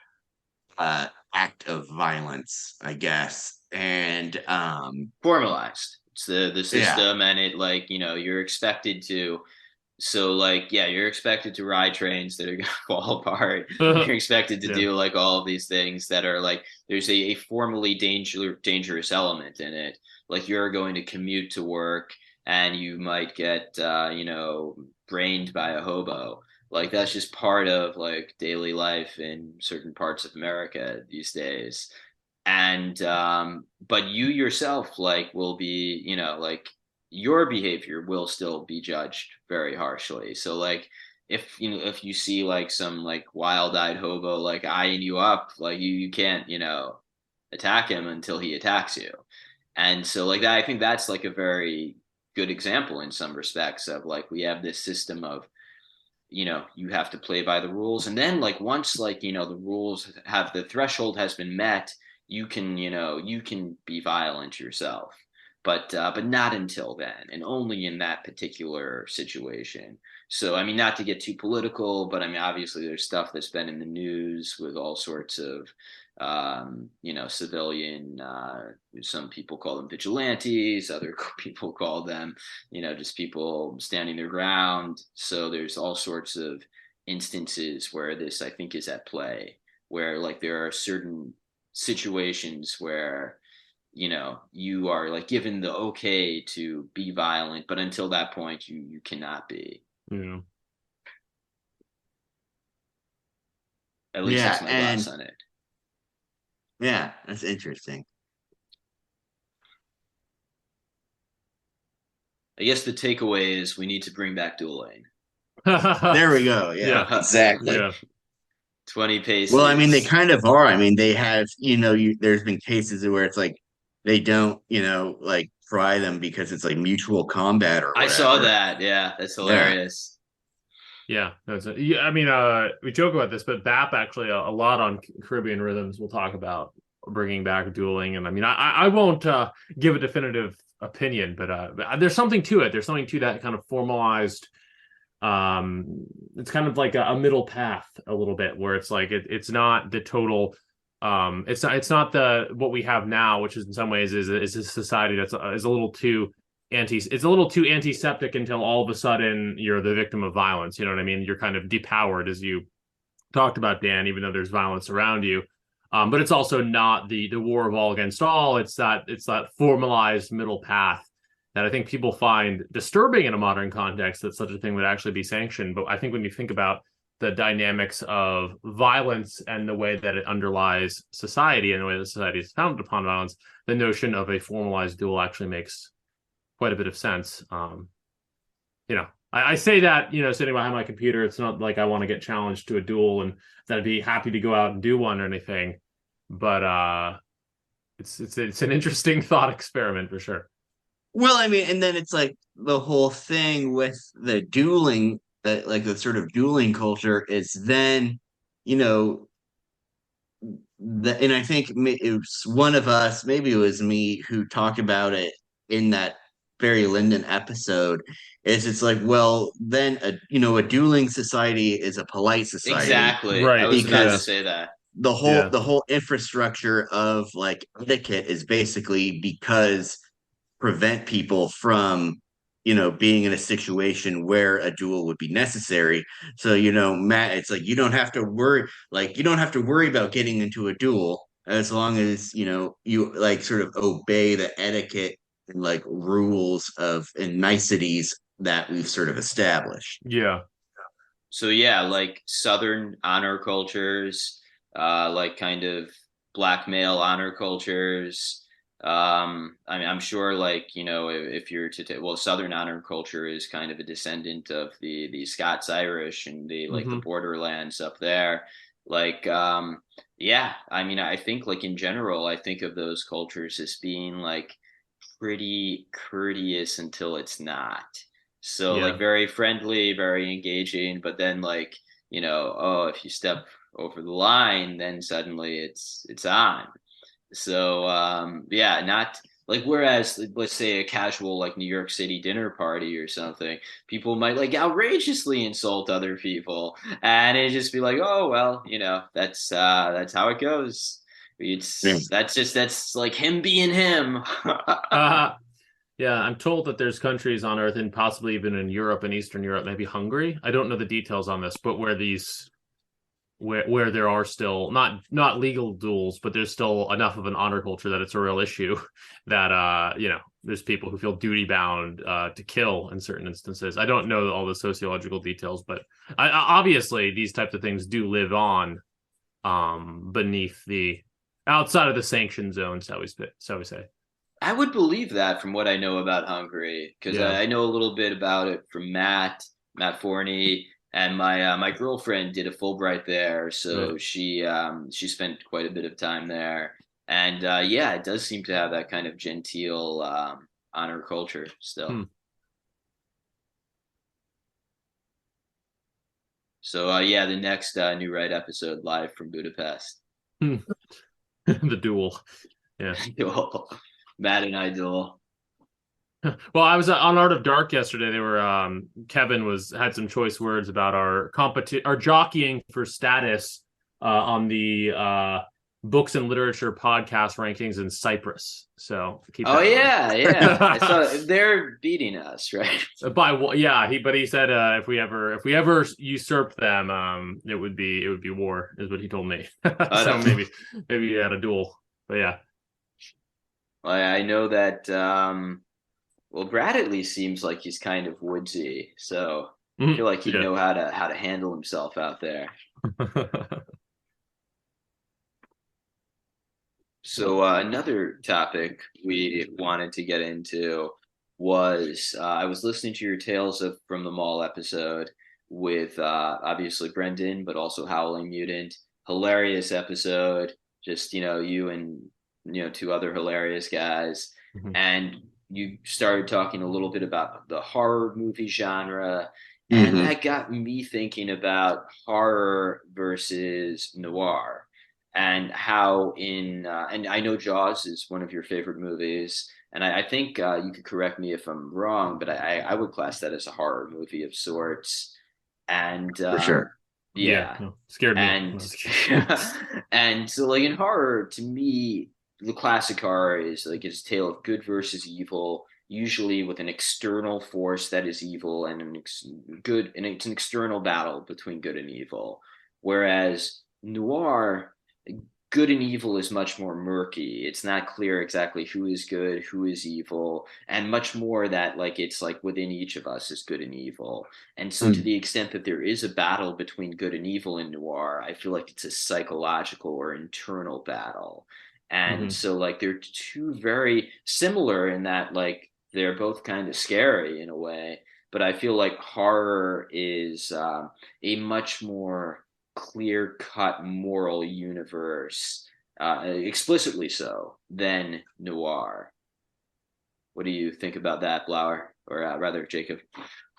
Speaker 4: act of violence, I guess. And
Speaker 2: Formalized. It's the
Speaker 4: yeah,
Speaker 2: system, and it, like, you're expected to. So, like, yeah, you're expected to ride trains that are gonna fall apart. You're expected to
Speaker 3: Yeah.
Speaker 2: do like all of these things that are like there's a formally dangerous element in it. Like, you're going to commute to work and you might get brained by a hobo. Like, that's just part of like daily life in certain parts of America these days. And but you yourself, like, will be, like, your behavior will still be judged very harshly. So, like, if you see like some like wild-eyed hobo like eyeing you up, like, you can't, attack him until he attacks you. And so, like, that, I think that's like a very good example in some respects of like we have this system of, you have to play by the rules. And then, like, once, like, the rules have, the threshold has been met, you can be violent yourself. But not until then, and only in that particular situation. So, I mean, not to get too political, but I mean, obviously there's stuff that's been in the news with all sorts of civilian, some people call them vigilantes, other people call them, just people standing their ground. So there's all sorts of instances where this, I think, is at play, where like there are certain situations where, you are like given the okay to be violent, but until that point, you cannot be.
Speaker 3: Yeah.
Speaker 2: At least
Speaker 4: yeah,
Speaker 2: that's my
Speaker 4: and
Speaker 2: thoughts on it.
Speaker 4: yeah, that's interesting.
Speaker 2: I guess the takeaway is we need to bring back dueling.
Speaker 4: There we go. Yeah,
Speaker 3: Yeah.
Speaker 4: exactly.
Speaker 3: Yeah.
Speaker 2: 20
Speaker 4: Well, I mean, they
Speaker 2: paces.
Speaker 4: kind of are. I mean, they have, there's been cases where it's like they don't, like fry them because it's like mutual combat or
Speaker 2: I saw
Speaker 4: whatever.
Speaker 2: that. Yeah, that's
Speaker 4: Yeah.
Speaker 2: hilarious.
Speaker 3: Yeah, yeah, I mean, we joke about this, but BAP actually a lot on Caribbean Rhythms will talk about bringing back dueling, and I mean, I won't give a definitive opinion, but there's something to it. There's something to that kind of formalized. It's kind of like a middle path a little bit, where it's like it's not the total. It's not the what we have now, which is in some ways is a society that's is a little too it's a little too antiseptic until all of a sudden you're the victim of violence. You know what I mean? You're kind of depowered, as you talked about, Dan, even though there's violence around you. But it's also not the war of all against all. It's that formalized middle path that I think people find disturbing in a modern context, that such a thing would actually be sanctioned. But I think when you think about the dynamics of violence and the way that it underlies society and the way that society is founded upon violence, the notion of a formalized duel actually makes quite a bit of sense. I say that, sitting behind my computer. It's not like I want to get challenged to a duel and that I'd be happy to go out and do one or anything. But it's an interesting thought experiment for sure.
Speaker 4: Well, I mean, and then it's like the whole thing with the dueling, that like the sort of dueling culture is then, you know, and I think it was one of us, maybe it was me, who talked about it in that Barry Lyndon episode. Is it's like, well, then a dueling society is a polite society
Speaker 2: Exactly. I
Speaker 3: Right.
Speaker 2: was about to
Speaker 3: Yeah.
Speaker 4: because
Speaker 2: say that.
Speaker 4: the whole
Speaker 3: Yeah.
Speaker 4: the whole infrastructure of like etiquette is basically because prevent people from, being in a situation where a duel would be necessary. So, Matt, it's like you don't have to worry about getting into a duel as long as, you like sort of obey the etiquette and like rules of and niceties that we've sort of established.
Speaker 3: Yeah.
Speaker 2: So yeah, like Southern honor cultures, like kind of black male honor cultures. I mean, I'm sure, like, if you're to well, Southern honor culture is kind of a descendant of the Scots Irish and the like the borderlands up there. Like, yeah, I mean, I think like in general, I think of those cultures as being like pretty courteous until it's not. So like very friendly, very engaging, but then like, oh, if you step over the line, then suddenly it's on. So yeah, not like, whereas let's say a casual like New York City dinner party or something, people might like outrageously insult other people, and it just be like, oh well, that's how it goes. That's like him being him.
Speaker 3: Yeah, I'm told that there's countries on Earth and possibly even in Europe and Eastern Europe, maybe Hungary. I don't know the details on this, but where there are still not legal duels, but there's still enough of an honor culture that it's a real issue that there's people who feel duty bound to kill in certain instances. I don't know all the sociological details, but obviously these types of things do live on beneath the outside of the sanction zone, so we say.
Speaker 2: I would believe that from what I know about Hungary, because I know a little bit about it from Matt Forney, and my girlfriend did a Fulbright there, so she spent quite a bit of time there, and yeah, it does seem to have that kind of genteel honor culture still. So yeah, the next New Right episode live from Budapest.
Speaker 3: The duel, yeah.
Speaker 2: Matt and I duel.
Speaker 3: Well, I was on Art of Dark yesterday. They were Kevin had some choice words about our jockeying for status on the books and literature podcast rankings in Cyprus. So
Speaker 2: yeah. I saw they're beating us, right?
Speaker 3: But he said if we ever usurp them, it would be war, is what he told me. So maybe he had a duel, but yeah.
Speaker 2: I know that. Well, Brad at least seems like he's kind of woodsy, so I feel like he'd know how to handle himself out there. So another topic we wanted to get into was I was listening to your Tales from the Mall episode with obviously Brendan, but also Howling Mutant. Hilarious episode. Just you and two other hilarious guys, and you started talking a little bit about the horror movie genre, and that got me thinking about horror versus noir, and how and I know Jaws is one of your favorite movies, and I think you could correct me if I'm wrong, but I would class that as a horror movie of sorts, and
Speaker 4: for sure.
Speaker 2: Yeah,
Speaker 3: scared
Speaker 2: me. And so like in horror, to me, the classic horror is like it's a tale of good versus evil, usually with an external force that is evil and it's an external battle between good and evil. Whereas noir, good and evil is much more murky. It's not clear exactly who is good, who is evil, and much more that like it's like within each of us is good and evil. And so to the extent that there is a battle between good and evil in noir, I feel like it's a psychological or internal battle. And so like they're two very similar in that like they're both kind of scary in a way, but I feel like horror is a much more clear-cut moral universe, explicitly so, than noir. What do you think about that, Blauer, or rather Jacob?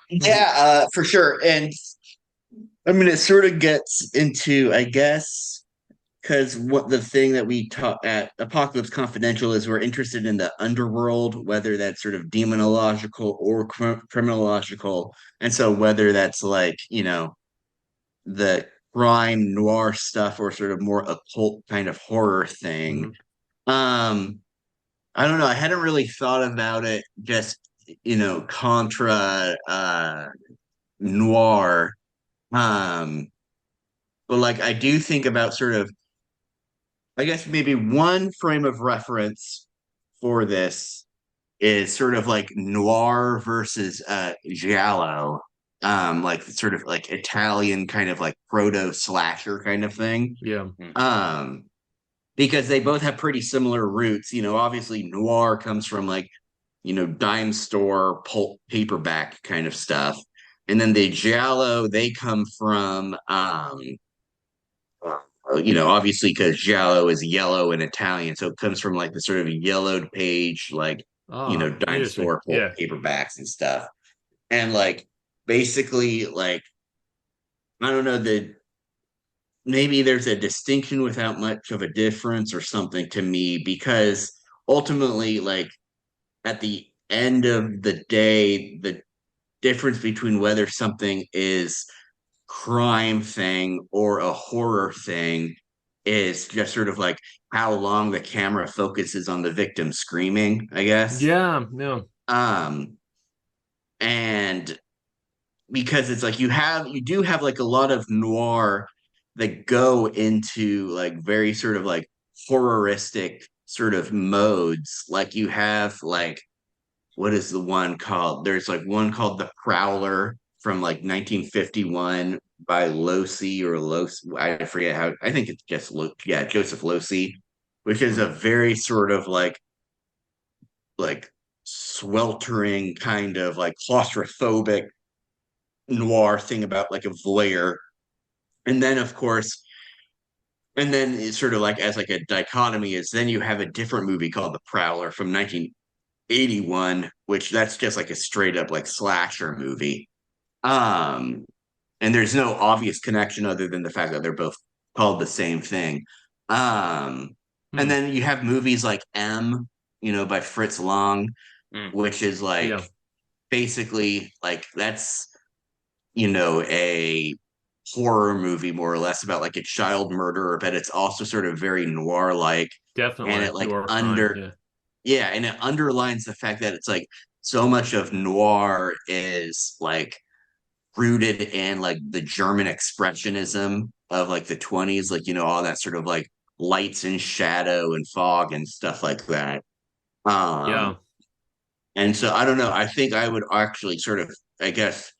Speaker 4: Yeah, for sure. And I mean, it sort of gets into, I guess, because what the thing that we taught at Apocalypse Confidential is we're interested in the underworld, whether that's sort of demonological or criminological. And so whether that's like, the crime noir stuff or sort of more occult kind of horror thing. I don't know. I hadn't really thought about it just, contra noir. Um, but like I do think about sort of, I guess maybe one frame of reference for this is sort of like noir versus giallo. Like sort of like Italian kind of like proto slasher kind of thing.
Speaker 3: Yeah.
Speaker 4: Um, because they both have pretty similar roots. Obviously noir comes from like, dime store pulp paperback kind of stuff. And then the giallo, they come from obviously because giallo is yellow in Italian, so it comes from like the sort of yellowed page, like
Speaker 3: Oh,
Speaker 4: dime
Speaker 3: interesting.
Speaker 4: store pulp
Speaker 3: Yeah.
Speaker 4: paperbacks and stuff. And like basically, like I don't know, maybe there's a distinction without much of a difference or something to me, because ultimately, like at the end of the day, the difference between whether something is crime thing or a horror thing is just sort of like how long the camera focuses on the victim screaming, I guess.
Speaker 3: Yeah. No.
Speaker 4: Um, and because it's like you do have like a lot of noir that go into like very sort of like horroristic sort of modes. Like you have like what is the one called? There's like one called The Prowler from like 1951 by Losi or Los. I forget how. I think it's just Joseph Losi, which is a very sort of like sweltering kind of like claustrophobic noir thing about like a voyeur. And then of course, and then it's sort of like as like a dichotomy is then you have a different movie called The Prowler from 1981, which that's just like a straight up like slasher movie. Um, and there's no obvious connection other than the fact that they're both called the same thing. Um, and
Speaker 3: Hmm.
Speaker 4: then you have movies like M, by Fritz Lang,
Speaker 2: Mm.
Speaker 4: which is like
Speaker 3: Yeah.
Speaker 4: basically like that's a horror movie more or less about like a child murderer, but it's also sort of very noir like, and
Speaker 3: Definitely.
Speaker 4: it like
Speaker 3: Noir crime. Yeah.
Speaker 4: yeah, and it underlines the fact that it's like so much of noir is like rooted in like the German expressionism of like the 20s, like all that sort of like lights and shadow and fog and stuff like that.
Speaker 3: Yeah.
Speaker 4: Um, and so I don't know. I think I would actually sort of, I guess,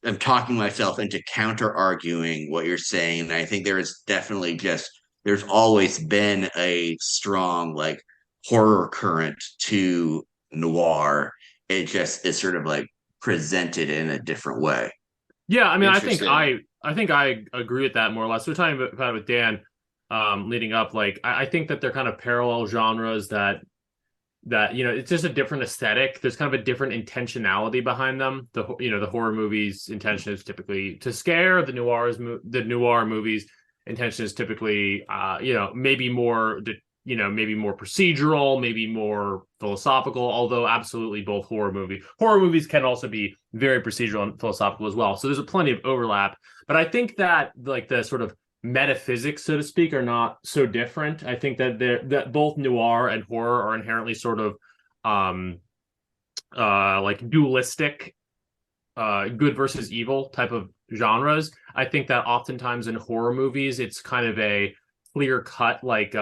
Speaker 4: I'm talking myself into counter arguing what you're saying. And I think there is definitely just there's always been a strong like horror current to noir. It just is sort of like presented in a different way.
Speaker 3: Yeah, I mean,
Speaker 2: Interesting.
Speaker 3: I think I agree with that more or less. We are talking about it with Dan, leading up. Like, I think that they're kind of parallel genres that it's just a different aesthetic. There's kind of a different intentionality behind them. The horror movies' intention is typically to scare. The noir movies' intention is typically maybe more maybe more procedural, maybe more philosophical, although absolutely both horror movies can also be very procedural and philosophical as well. So there's a plenty of overlap. But I think that like the sort of metaphysics, so to speak, are not so different. I think that both noir and horror are inherently sort of um like dualistic, good versus evil type of genres. I think that oftentimes in horror movies it's kind of a clear cut like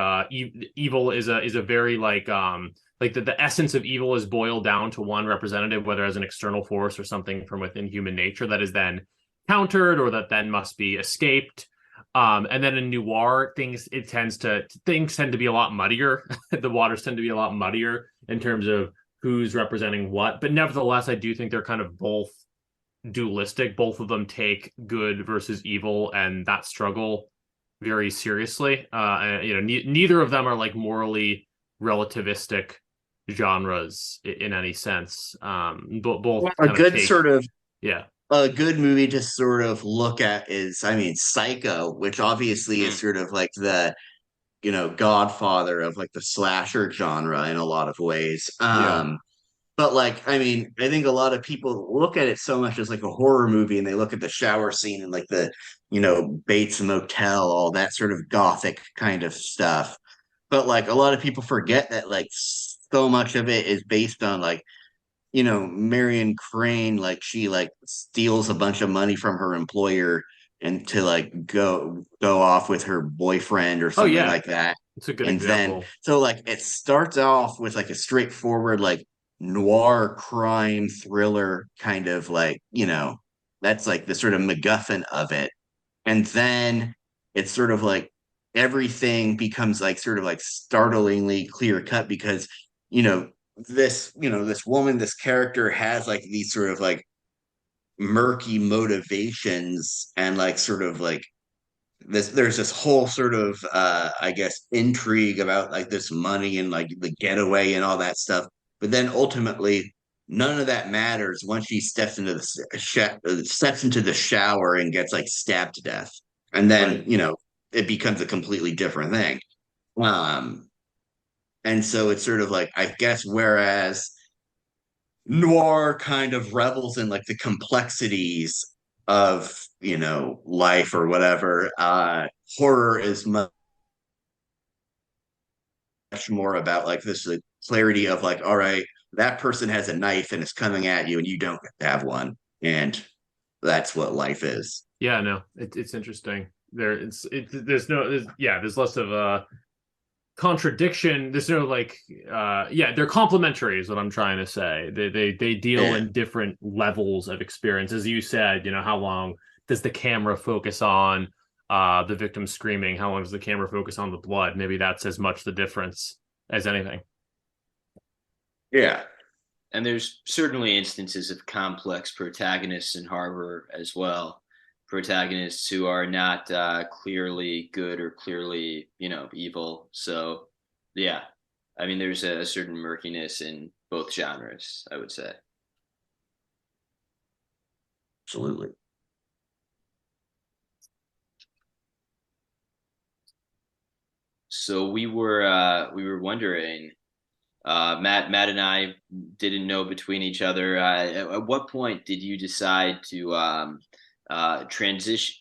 Speaker 3: evil is a very like the essence of evil is boiled down to one representative, whether as an external force or something from within human nature that is then countered or that then must be escaped. And then in noir, things tend to be a lot muddier. The waters tend to be a lot muddier in terms of who's representing what. But nevertheless, I do think they're kind of both dualistic. Both of them take good versus evil and that struggle very seriously. And, neither of them are like morally relativistic genres in any sense. But both
Speaker 4: A
Speaker 3: kind of
Speaker 4: good
Speaker 3: take,
Speaker 4: sort of
Speaker 3: yeah,
Speaker 4: a good movie to sort of look at is, I mean, Psycho, which obviously is
Speaker 2: Mm.
Speaker 4: sort of like the, godfather of like the slasher genre in a lot of ways.
Speaker 3: yeah,
Speaker 4: But like, I mean, I think a lot of people look at it so much as like a horror movie, and they look at the shower scene and like the, Bates Motel, all that sort of gothic kind of stuff. But like a lot of people forget that like so much of it is based on like, Marion Crane, like she like steals a bunch of money from her employer and to like go off with her boyfriend or
Speaker 3: Oh
Speaker 4: something
Speaker 3: yeah,
Speaker 4: like that.
Speaker 3: it's a good
Speaker 4: And then
Speaker 3: example.
Speaker 4: so like it starts off with like a straightforward like noir crime thriller kind of like, that's like the sort of MacGuffin of it. And then it's sort of like everything becomes like sort of like startlingly clear cut because, you know, this woman, this character has like these sort of like murky motivations and like sort of like there's this whole sort of I guess intrigue about like this money and like the getaway and all that stuff. But then ultimately none of that matters once she steps into steps into the shower and gets like stabbed to death. And then,
Speaker 3: Right.
Speaker 4: it becomes a completely different thing. Um and so it's sort of like I guess whereas noir kind of revels in like the complexities of life or whatever, horror is much more about like this like, clarity of like, all right, that person has a knife and it's coming at you and you don't have one, and that's what life is.
Speaker 3: Yeah, no, it's interesting. There's less of a contradiction. There's no like they're complementary is what I'm trying to say. They deal
Speaker 4: Yeah,
Speaker 3: in different levels of experience. As you said, how long does the camera focus on the victim screaming? How long does the camera focus on the blood? Maybe that's as much the difference as anything.
Speaker 4: yeah,
Speaker 2: And there's certainly instances of complex protagonists in horror as well. Protagonists who are not clearly good or clearly, evil. So, yeah, I mean, there's a certain murkiness in both genres, I would say.
Speaker 4: absolutely.
Speaker 2: So we were wondering, Matt and I didn't know between each other. At what point did you decide to transition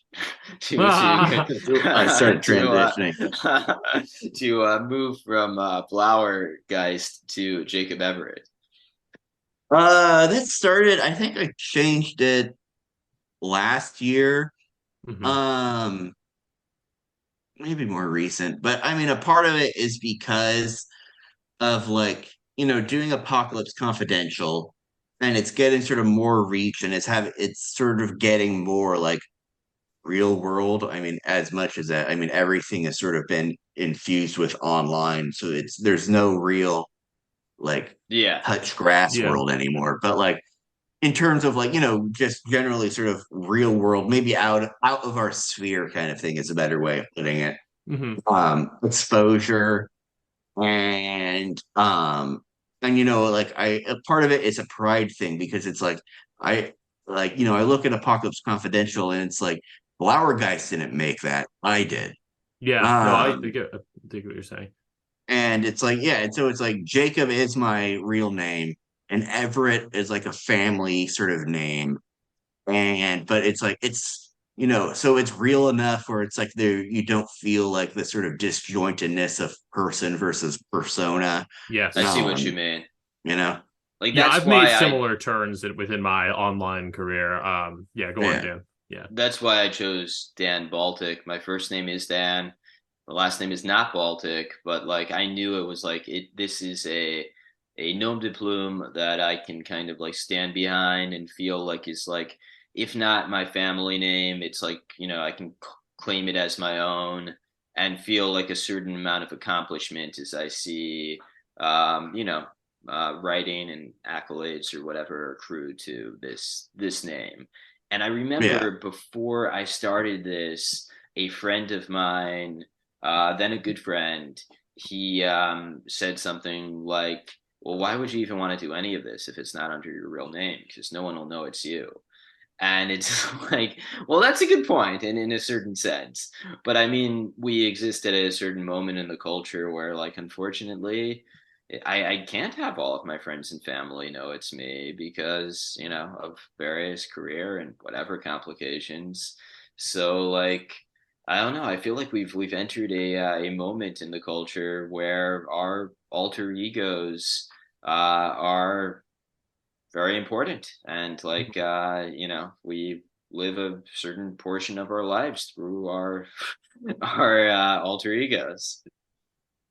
Speaker 4: I started
Speaker 2: to
Speaker 4: transitioning.
Speaker 2: move from Blauergeist to Jacob Everett?
Speaker 4: That started, I think I changed it last year.
Speaker 3: Mhm.
Speaker 4: Um, Maybe more recent, but I mean, a part of it is because of like, doing Apocalypse Confidential, and it's getting sort of more reach, and it's sort of getting more like real world. I mean, as much as that, I mean, everything has sort of been infused with online, so there's no real like
Speaker 2: Yeah,
Speaker 4: touch grass
Speaker 3: Yeah.
Speaker 4: world anymore. But like in terms of like, just generally sort of real world, maybe out of our sphere kind of thing is a better way of putting it.
Speaker 3: Hmm.
Speaker 4: Exposure and like I a part of it is a pride thing because it's like I I look at Apocalypse Confidential and it's like Blauergeist didn't make that, I did.
Speaker 3: Yeah. No, I think what you're saying.
Speaker 4: And it's like, yeah, and so it's like Jacob is my real name and Everett is like a family sort of name, and but it's like so it's real enough where it's like there you don't feel like the sort of disjointedness of person versus persona.
Speaker 2: I
Speaker 3: Yes.
Speaker 2: see what you
Speaker 4: um
Speaker 2: mean.
Speaker 4: you know
Speaker 2: Like
Speaker 3: Yeah,
Speaker 2: that's
Speaker 3: I've made
Speaker 2: why I
Speaker 3: similar turns within my online career. Yeah, go on,
Speaker 4: yeah,
Speaker 3: Dan. Yeah.
Speaker 2: that's why I chose Dan Baltic. My first name is Dan. The last name is not Baltic, but like I knew it was like it. This is a nom de plume that I can kind of like stand behind and feel like is like if not my family name, it's like I can claim it as my own and feel like a certain amount of accomplishment as I see, um, you know, writing and accolades or whatever accrue to this name. And I
Speaker 4: yeah,
Speaker 2: remember before I started this, a friend of mine, then a good friend, he said something like, "Well, why would you even want to do any of this if it's not under your real name? Because no one will know it's you." And it's like, well, that's a good point, and in a certain sense. But I mean, we exist at a certain moment in the culture where, like, unfortunately, I can't have all of my friends and family know it's me because, of various career and whatever complications. So, like, I don't know. I feel like we've entered a moment in the culture where our alter egos are very important, and like we live a certain portion of our lives through our our alter egos.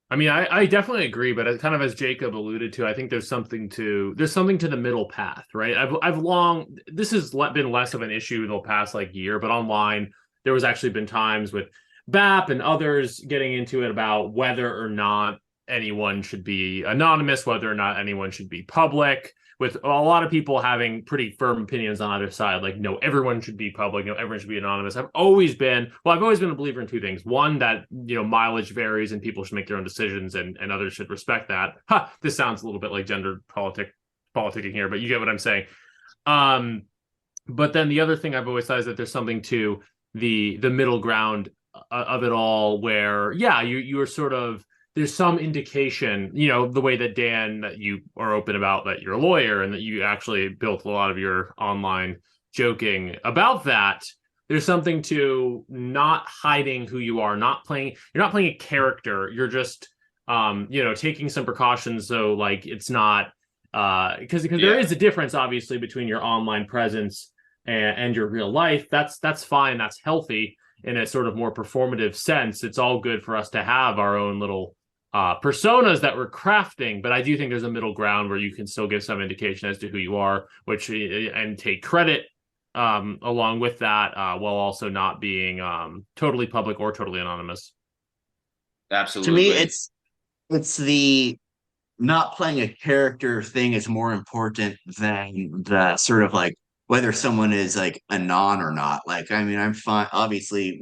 Speaker 3: I mean, I definitely agree, but kind of as Jacob alluded to, I think there's something to the middle path, right? I've long this has been less of an issue in the past like year, but online there was actually been times with BAP and others getting into it about whether or not anyone should be anonymous, whether or not anyone should be public, with a lot of people having pretty firm opinions on either side. Like, no, everyone should be public, no, everyone should be anonymous. I've always been a believer in two things. One, that, mileage varies and people should make their own decisions, and others should respect that. This sounds a little bit like gender politicking here, but you get what I'm saying. But then the other thing I've always thought is that there's something to the middle ground of it all, where, yeah, you're sort of, there's some indication, the way that Dan, that you are open about that you're a lawyer and that you actually built a lot of your online joking about that. There's something to not hiding who you are, you're not playing a character. You're just, taking some precautions. So like, it's not, because there is a difference, obviously, between your online presence and your real life. That's fine. That's healthy in a sort of more performative sense. It's all good for us to have our own little personas that we're crafting, but I do think there's a middle ground where you can still give some indication as to who you are, and take credit along with that, while also not being totally public or totally anonymous.
Speaker 2: Absolutely.
Speaker 4: To me, it's the not playing a character thing is more important than the sort of like whether someone is like anon or not. Like, I mean, I'm fine. Obviously,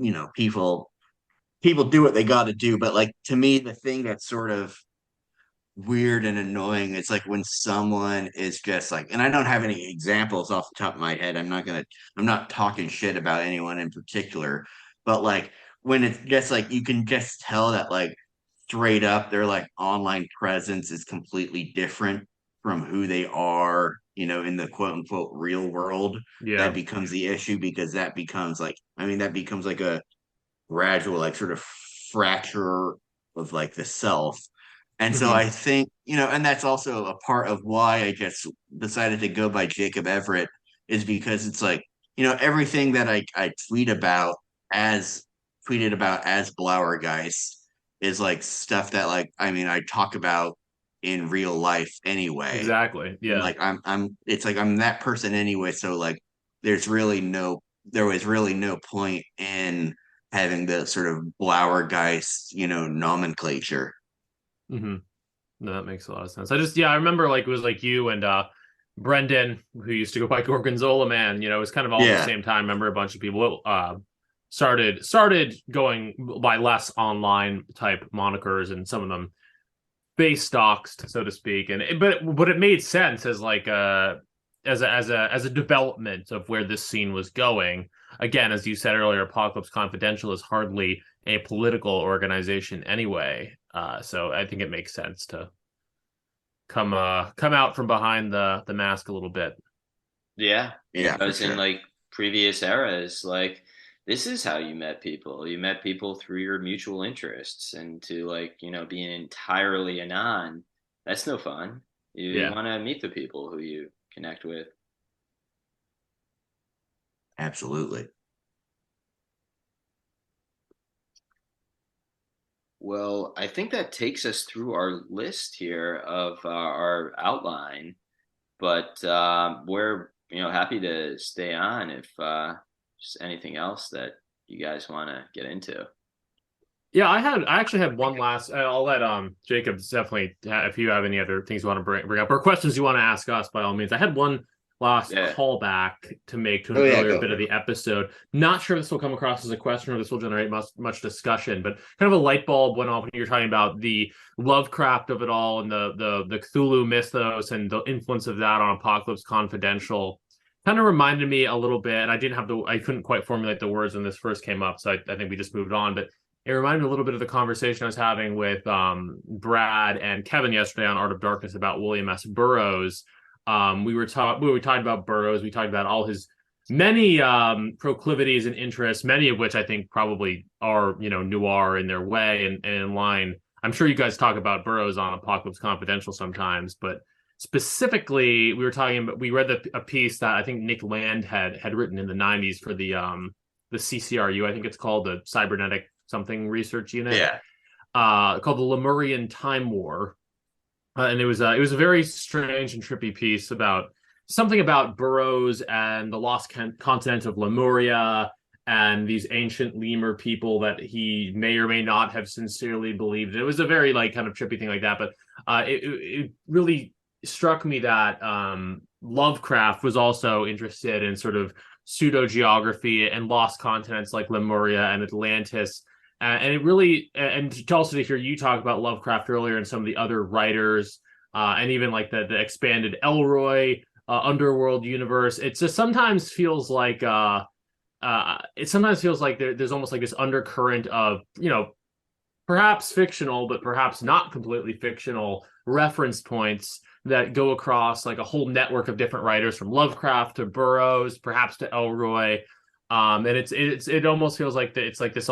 Speaker 4: people do what they got to do, but like to me, the thing that's sort of weird and annoying, it's like when someone is just like, and I don't have any examples off the top of my head. I'm not talking shit about anyone in particular, but like when it's just like you can just tell that like straight up their like online presence is completely different from who they are, in the quote unquote real world.
Speaker 3: Yeah.
Speaker 4: That becomes the issue, because that becomes like, I mean, that becomes like a gradual like sort of fracture of like the self. And so
Speaker 3: Mm-hmm.
Speaker 4: I think, and that's also a part of why I just decided to go by Jacob Everett, is because it's like, everything that I tweeted about as Blauergeist is like stuff that like, I mean, I talk about in real life anyway.
Speaker 3: Exactly.
Speaker 4: And
Speaker 3: Yeah.
Speaker 4: like it's like I'm that person anyway. So like there was really no point in having the sort of Blauergeist, nomenclature.
Speaker 3: Mm-hmm. No, that makes a lot of sense. I remember like it was like you and Brendan, who used to go by Gorgonzola Man. It was kind of all at the same time. I remember a bunch of people started going by less online type monikers, and some of them base doxed, so to speak. But it made sense as like as a development of where this scene was going. Again, as you said earlier, Apocalypse Confidential is hardly a political organization anyway. So I think it makes sense to come out from behind the mask a little bit.
Speaker 2: Yeah, because
Speaker 4: sure.
Speaker 2: in like previous eras, like this is how you met people. You met people through your mutual interests, and to like being entirely anon, that's no fun. You want to meet the people who you connect with.
Speaker 4: Absolutely.
Speaker 2: Well, I think that takes us through our list here of our outline, but we're happy to stay on if just anything else that you guys want to get into.
Speaker 3: Yeah, I actually had one last. I'll let Jacob definitely, if you have any other things you want to bring up or questions you want to ask us, by all means. I had one last callback to make to an earlier bit of the episode. Not sure if this will come across as a question or this will generate much discussion, but kind of a light bulb went off when you were talking about the Lovecraft of it all and the Cthulhu mythos and the influence of that on Apocalypse Confidential. Kind of reminded me a little bit, and I couldn't quite formulate the words when this first came up, so I think we just moved on, but it reminded me a little bit of the conversation I was having with Brad and Kevin yesterday on Art of Darkness about William S. Burroughs. We were talking about Burroughs. We talked about all his many proclivities and interests, many of which I think probably are, noir in their way and in line. I'm sure you guys talk about Burroughs on Apocalypse Confidential sometimes, but specifically, we read a piece that I think Nick Land had written in the 90s for the CCRU. I think it's called the Cybernetic something research unit.
Speaker 4: Yeah.
Speaker 3: Called the Lemurian Time War. And it was a very strange and trippy piece about something about Burroughs and the lost continent of Lemuria and these ancient lemur people that he may or may not have sincerely believed. It was a very kind of trippy thing like that. But it really struck me that Lovecraft was also interested in sort of pseudo geography and lost continents like Lemuria and Atlantis. And it really, and also to hear you talk about Lovecraft earlier and some of the other writers, and even like the expanded Elroy underworld universe, it just sometimes feels like there's almost like this undercurrent of perhaps fictional, but perhaps not completely fictional reference points that go across like a whole network of different writers, from Lovecraft to Burroughs, perhaps to Elroy. And it almost feels like it's like this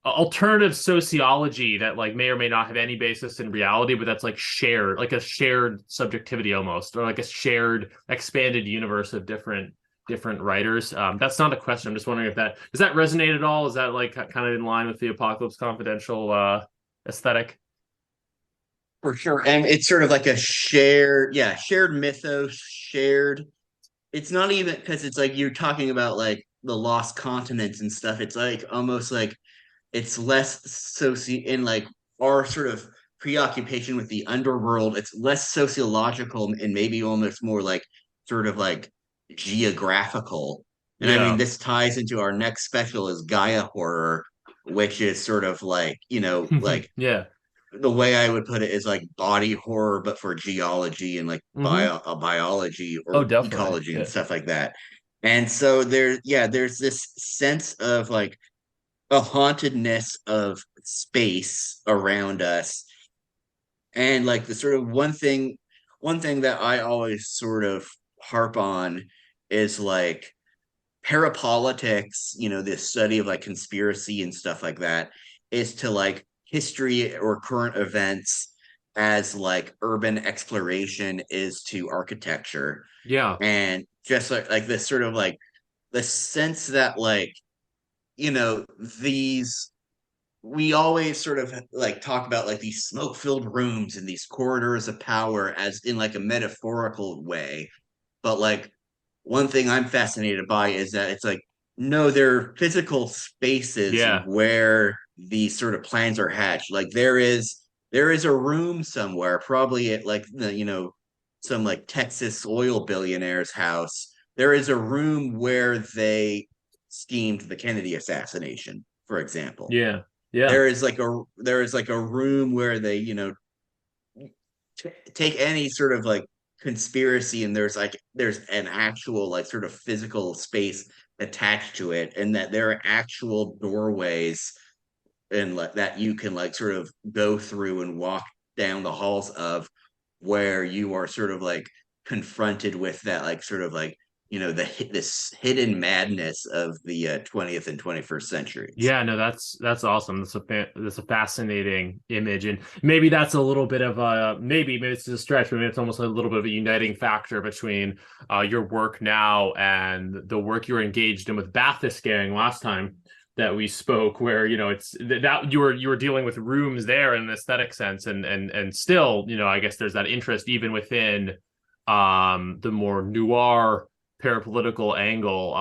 Speaker 3: alternative sociology that like may or may not have any basis in reality, but that's like shared, like a shared subjectivity almost, or like a shared expanded universe of different writers. That's not a question. I'm just wondering if does that resonate at all? Is that like kind of in line with the Apocalypse Confidential aesthetic?
Speaker 4: For sure. And it's sort of like a shared mythos, shared. It's not even because it's like you're talking about like the lost continents and stuff. It's like almost like it's less in like our sort of preoccupation with the underworld. It's less sociological and maybe almost more like sort of like geographical. And I mean, this ties into our next special is Gaia horror, which is sort of like, like
Speaker 3: Yeah.
Speaker 4: the way I would put it is like body horror, but for geology and like biology or ecology and stuff like that. And so there's this sense of like a hauntedness of space around us. And like the sort of one thing that I always sort of harp on is like parapolitics, this study of like conspiracy and stuff like that, is to like history or current events as like urban exploration is to architecture.
Speaker 3: Yeah.
Speaker 4: And just like this sort of like the sense that like, these we always sort of like talk about like these smoke-filled rooms and these corridors of power as in like a metaphorical way. But like one thing I'm fascinated by is that it's like, no, they're physical spaces where these sort of plans are hatched. Like there is a room somewhere, probably at like some like Texas oil billionaire's house. There is a room where they schemed the Kennedy assassination, for example.
Speaker 3: Yeah. Yeah.
Speaker 4: There is like a room where they, take any sort of like conspiracy, and there's an actual like sort of physical space attached to it, and that there are actual doorways and like that you can like sort of go through and walk down the halls of, where you are sort of like confronted with that like sort of like this hidden madness of the 20th and 21st centuries.
Speaker 3: Yeah, no, that's awesome. That's a fascinating image, and maybe that's a little bit of a maybe it's a stretch, but maybe it's almost a little bit of a uniting factor between your work now and the work you were engaged in with Baathist Gang last time that we spoke, where it's that you were dealing with rooms there in an aesthetic sense, and still I guess there's that interest even within the more noir parapolitical angle,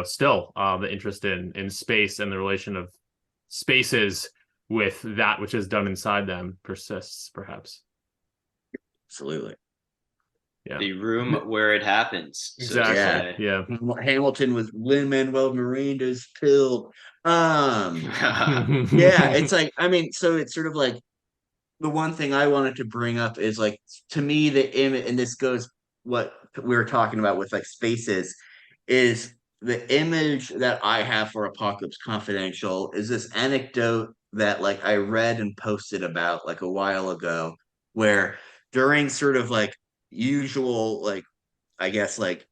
Speaker 3: still the interest in space and the relation of spaces with that which is done inside them persists, perhaps.
Speaker 4: Absolutely.
Speaker 2: Yeah. The room where it happens.
Speaker 3: Exactly. Yeah.
Speaker 4: Hamilton with Lin-Manuel Miranda's pill. Yeah, it's like, I mean, so it's sort of like the one thing I wanted to bring up is like, to me, the image, and this goes what we were talking about with like spaces, is the image that I have for Apocalypse Confidential is this anecdote that like I read and posted about like a while ago, where during sort of like usual like I guess like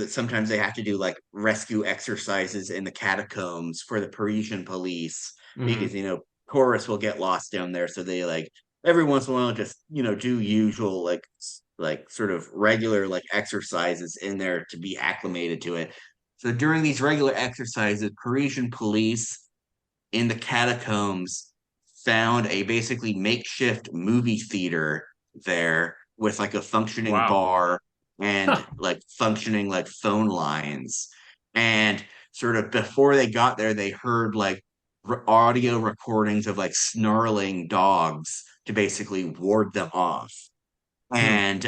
Speaker 4: sometimes they have to do like rescue exercises in the catacombs for the Parisian police because tourists will get lost down there, so they like every once in a while just do usual like sort of regular like exercises in there to be acclimated to it. So during these regular exercises, Parisian police in the catacombs found a basically makeshift movie theater there with like a functioning
Speaker 3: Wow.
Speaker 4: bar and like functioning like phone lines. And sort of before they got there, they heard like audio recordings of like snarling dogs to basically ward them off.
Speaker 3: Hmm.
Speaker 4: And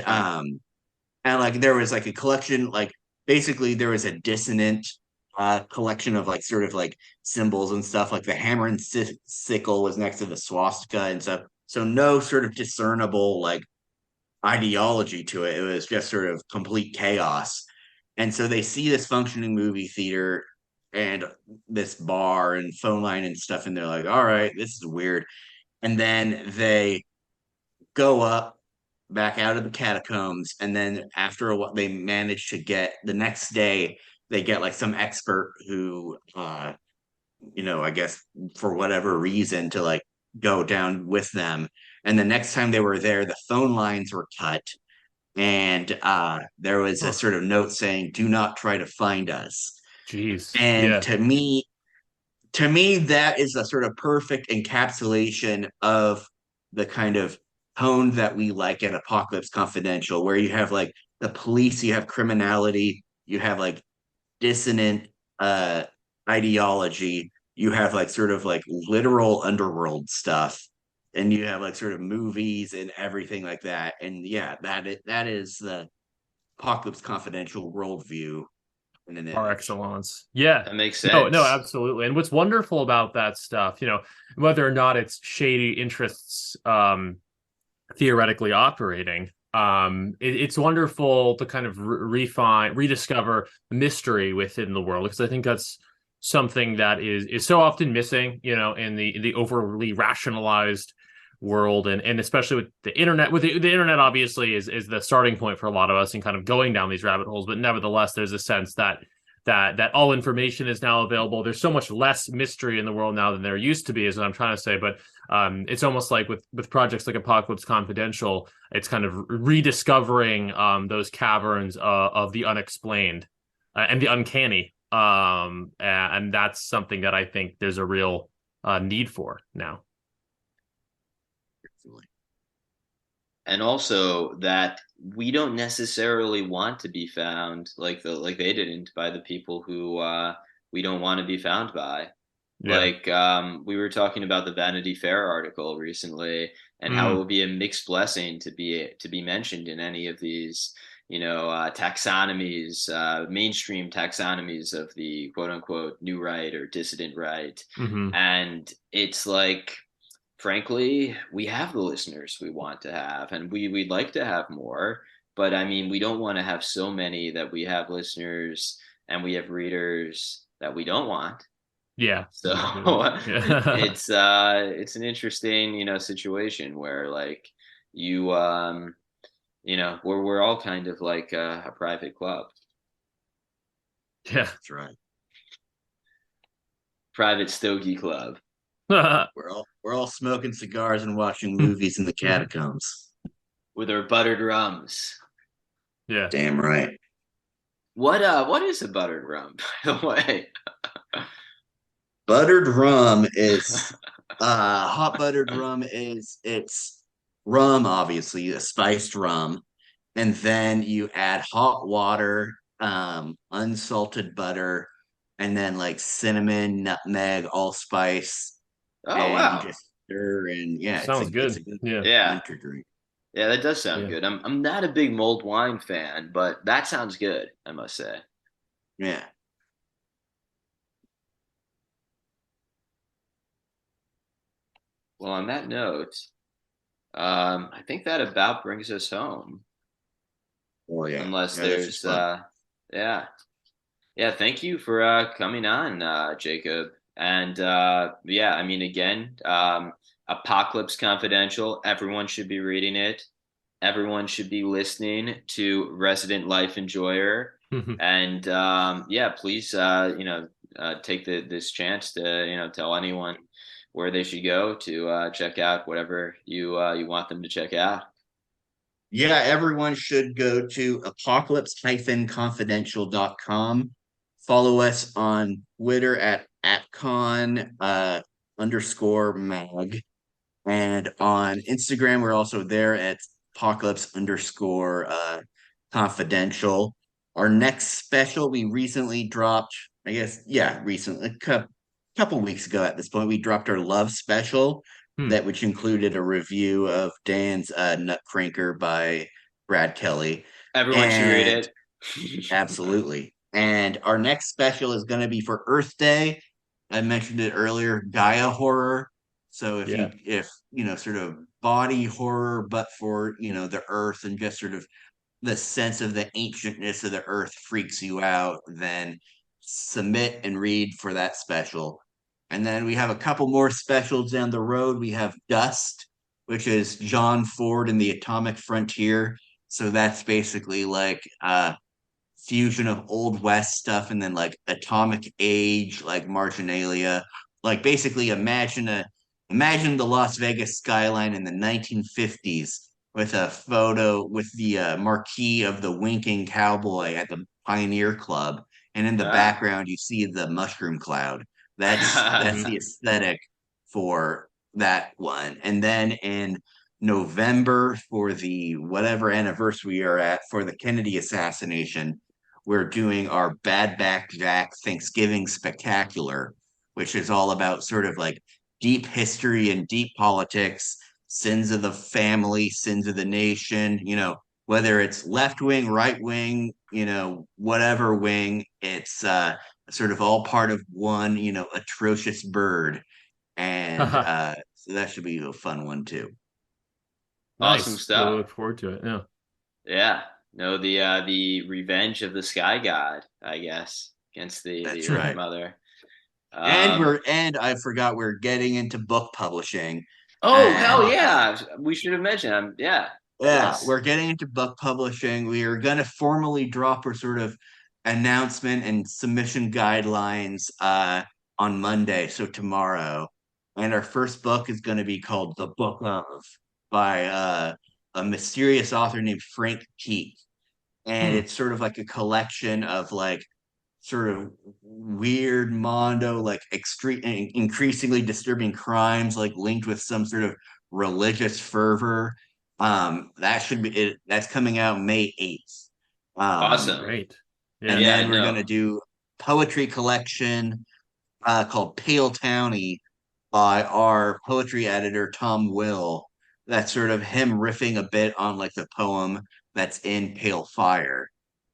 Speaker 4: like there was like a collection, like basically there was a dissonant collection of like sort of like symbols and stuff. Like the hammer and sickle was next to the swastika and stuff. So no sort of discernible like ideology to it. It was just sort of complete chaos. And so they see this functioning movie theater and this bar and phone line and stuff, and they're like, all right, this is weird. And then they go up back out of the catacombs, and then after what they manage to get the next day, they get like some expert who I guess for whatever reason to like go down with them. And the next time they were there, the phone lines were cut, and there was a
Speaker 3: Huh.
Speaker 4: sort of note saying, do not try to find us.
Speaker 3: Jeez.
Speaker 4: And
Speaker 3: Yeah.
Speaker 4: to me that is a sort of perfect encapsulation of the kind of tone that we like at Apocalypse Confidential, where you have like the police, you have criminality, you have like dissonant uh ideology, you have like sort of like literal underworld stuff, and you have like sort of movies and everything like that. And yeah, that is the Apocalypse Confidential worldview in an
Speaker 3: Par
Speaker 4: image.
Speaker 3: excellence. Yeah.
Speaker 2: That makes
Speaker 3: No,
Speaker 2: sense.
Speaker 3: absolutely. And what's wonderful about that stuff, whether or not it's shady interests theoretically operating, it's wonderful to kind of rediscover mystery within the world, because I think that's something that is so often missing, in the overly rationalized world, and especially with the internet. With the internet, obviously, is the starting point for a lot of us in kind of going down these rabbit holes. But nevertheless, there's a sense that all information is now available. There's so much less mystery in the world now than there used to be, is what I'm trying to say. But it's almost like with projects like Apocalypse Confidential, it's kind of rediscovering those caverns of the unexplained and the uncanny. And that's something that I think there's a real need for now.
Speaker 2: And also that we don't necessarily want to be found like they didn't by the people who we don't want to be found by.
Speaker 3: Yeah.
Speaker 2: Like we were talking about the Vanity Fair article recently, and how it would be a mixed blessing to be mentioned in any of these, taxonomies, mainstream taxonomies of the quote unquote new right or dissident right.
Speaker 3: Mm-hmm.
Speaker 2: And it's like, frankly, we have the listeners we want to have, and we'd like to have more. But I mean, we don't want to have so many that we have listeners and we have readers that we don't want.
Speaker 3: Yeah.
Speaker 2: So
Speaker 3: Yeah.
Speaker 2: it's an interesting, situation where like you we're all kind of like a private club.
Speaker 3: Yeah.
Speaker 4: That's right.
Speaker 2: Private Stogie Club.
Speaker 4: We're all smoking cigars and watching movies in the catacombs.
Speaker 2: With our buttered rums.
Speaker 3: Yeah.
Speaker 4: Damn right.
Speaker 2: What is a buttered rum, by the way?
Speaker 4: Buttered rum is hot buttered rum is it's rum, obviously, a spiced rum, and then you add hot water, unsalted butter, and then like cinnamon, nutmeg, allspice,
Speaker 2: Oh
Speaker 4: and you
Speaker 2: wow.
Speaker 4: just stir, and yeah,
Speaker 3: Sounds
Speaker 4: it's
Speaker 3: good.
Speaker 4: a good
Speaker 3: Yeah.
Speaker 2: Yeah.
Speaker 4: winter drink.
Speaker 2: Yeah, that does sound
Speaker 3: Yeah.
Speaker 2: good. I'm not a big mulled wine fan, but that sounds good, I must say.
Speaker 4: Yeah.
Speaker 2: Well, on that note, I think that about brings us home.
Speaker 4: Oh yeah.
Speaker 2: Unless
Speaker 4: Yeah, that's just
Speaker 2: there's
Speaker 4: fun.
Speaker 2: yeah. Yeah, thank you for coming on, Jacob. And yeah, I mean, again, Apocalypse Confidential, everyone should be reading it. everyone should be listening to Resident Life Enjoyer. And please, take this chance to, tell anyone where they should go to check out whatever you want them to check out.
Speaker 4: Yeah, everyone should go to apocalypse-confidential.com. Follow us on Twitter at @con_mag. And on Instagram, we're also there at apocalypse_confidential. Our next special we recently dropped, I guess, recently, a couple weeks ago at this point, we dropped our love special, which included a review of Dan's Nutcracker by Brad Kelly.
Speaker 2: Everyone should read it.
Speaker 4: Absolutely. And our next special is going to be for Earth Day. I mentioned it earlier, Gaia horror. So if sort of body horror, but for, the earth and just sort of the sense of the ancientness of the earth freaks you out, then submit and read for that special. And then we have a couple more specials down the road. We have Dust, which is John Ford and the Atomic Frontier. So that's basically like fusion of Old West stuff and then like Atomic Age, like marginalia. Like basically imagine the Las Vegas skyline in the 1950s with a photo with the marquee of the winking cowboy at the Pioneer Club, and in the background you see the mushroom cloud. That's the aesthetic for that one. And then in November, for the whatever anniversary we are at for the Kennedy assassination, we're doing our Bad Back Jack Thanksgiving Spectacular, which is all about sort of like deep history and deep politics, sins of the family, sins of the nation, whether it's left wing, right wing, whatever wing, it's sort of all part of one, atrocious bird. And so that should be a fun one too.
Speaker 2: Awesome stuff.
Speaker 3: I look forward to it. Yeah.
Speaker 2: Yeah. No, the revenge of the sky god, I guess, against the Earth Mother.
Speaker 4: And I forgot we're getting into book publishing.
Speaker 2: Oh, hell yeah. We should have mentioned. Yeah.
Speaker 4: Yeah, we're getting into book publishing. We are going to formally drop our sort of announcement and submission guidelines on Monday, so tomorrow. And our first book is going to be called The Book Of by a mysterious author named Frank Keith. And it's sort of like a collection of like sort of weird mondo, like extreme, increasingly disturbing crimes, like linked with some sort of religious fervor. That should be it. That's coming out May 8th.
Speaker 2: Awesome.
Speaker 3: Great.
Speaker 4: Yeah, and then we're going to do poetry collection called Pale Townie by our poetry editor, Tom Will. That's sort of him riffing a bit on like the poem that's in Pale Fire.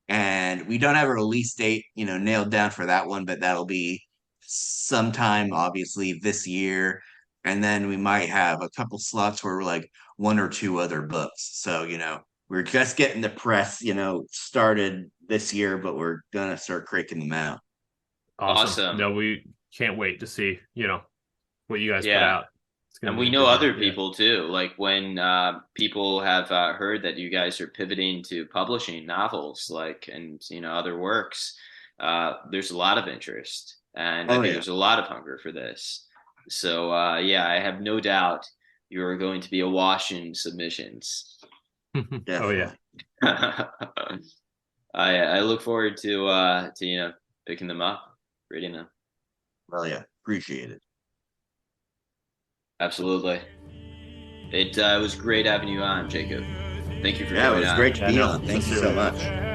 Speaker 4: And we don't have a release date, nailed down for that one, but that'll be sometime, obviously, this year. And then we might have a couple slots for like one or two other books. So, we're just getting the press, started this year, but we're going to start cranking them out.
Speaker 2: Awesome.
Speaker 3: No, we can't wait to see, what you guys put out.
Speaker 2: And we know other people too. Like when people have heard that you guys are pivoting to publishing novels, and other works, there's a lot of interest, and I think there's a lot of hunger for this. So I have no doubt you are going to be awash in submissions.
Speaker 3: Oh yeah.
Speaker 2: I look forward to picking them up, reading them.
Speaker 4: Well, yeah, appreciate it.
Speaker 2: Absolutely. It was great having you on, Jacob. Thank you for coming on.
Speaker 4: It was great to be on. Thank you so much.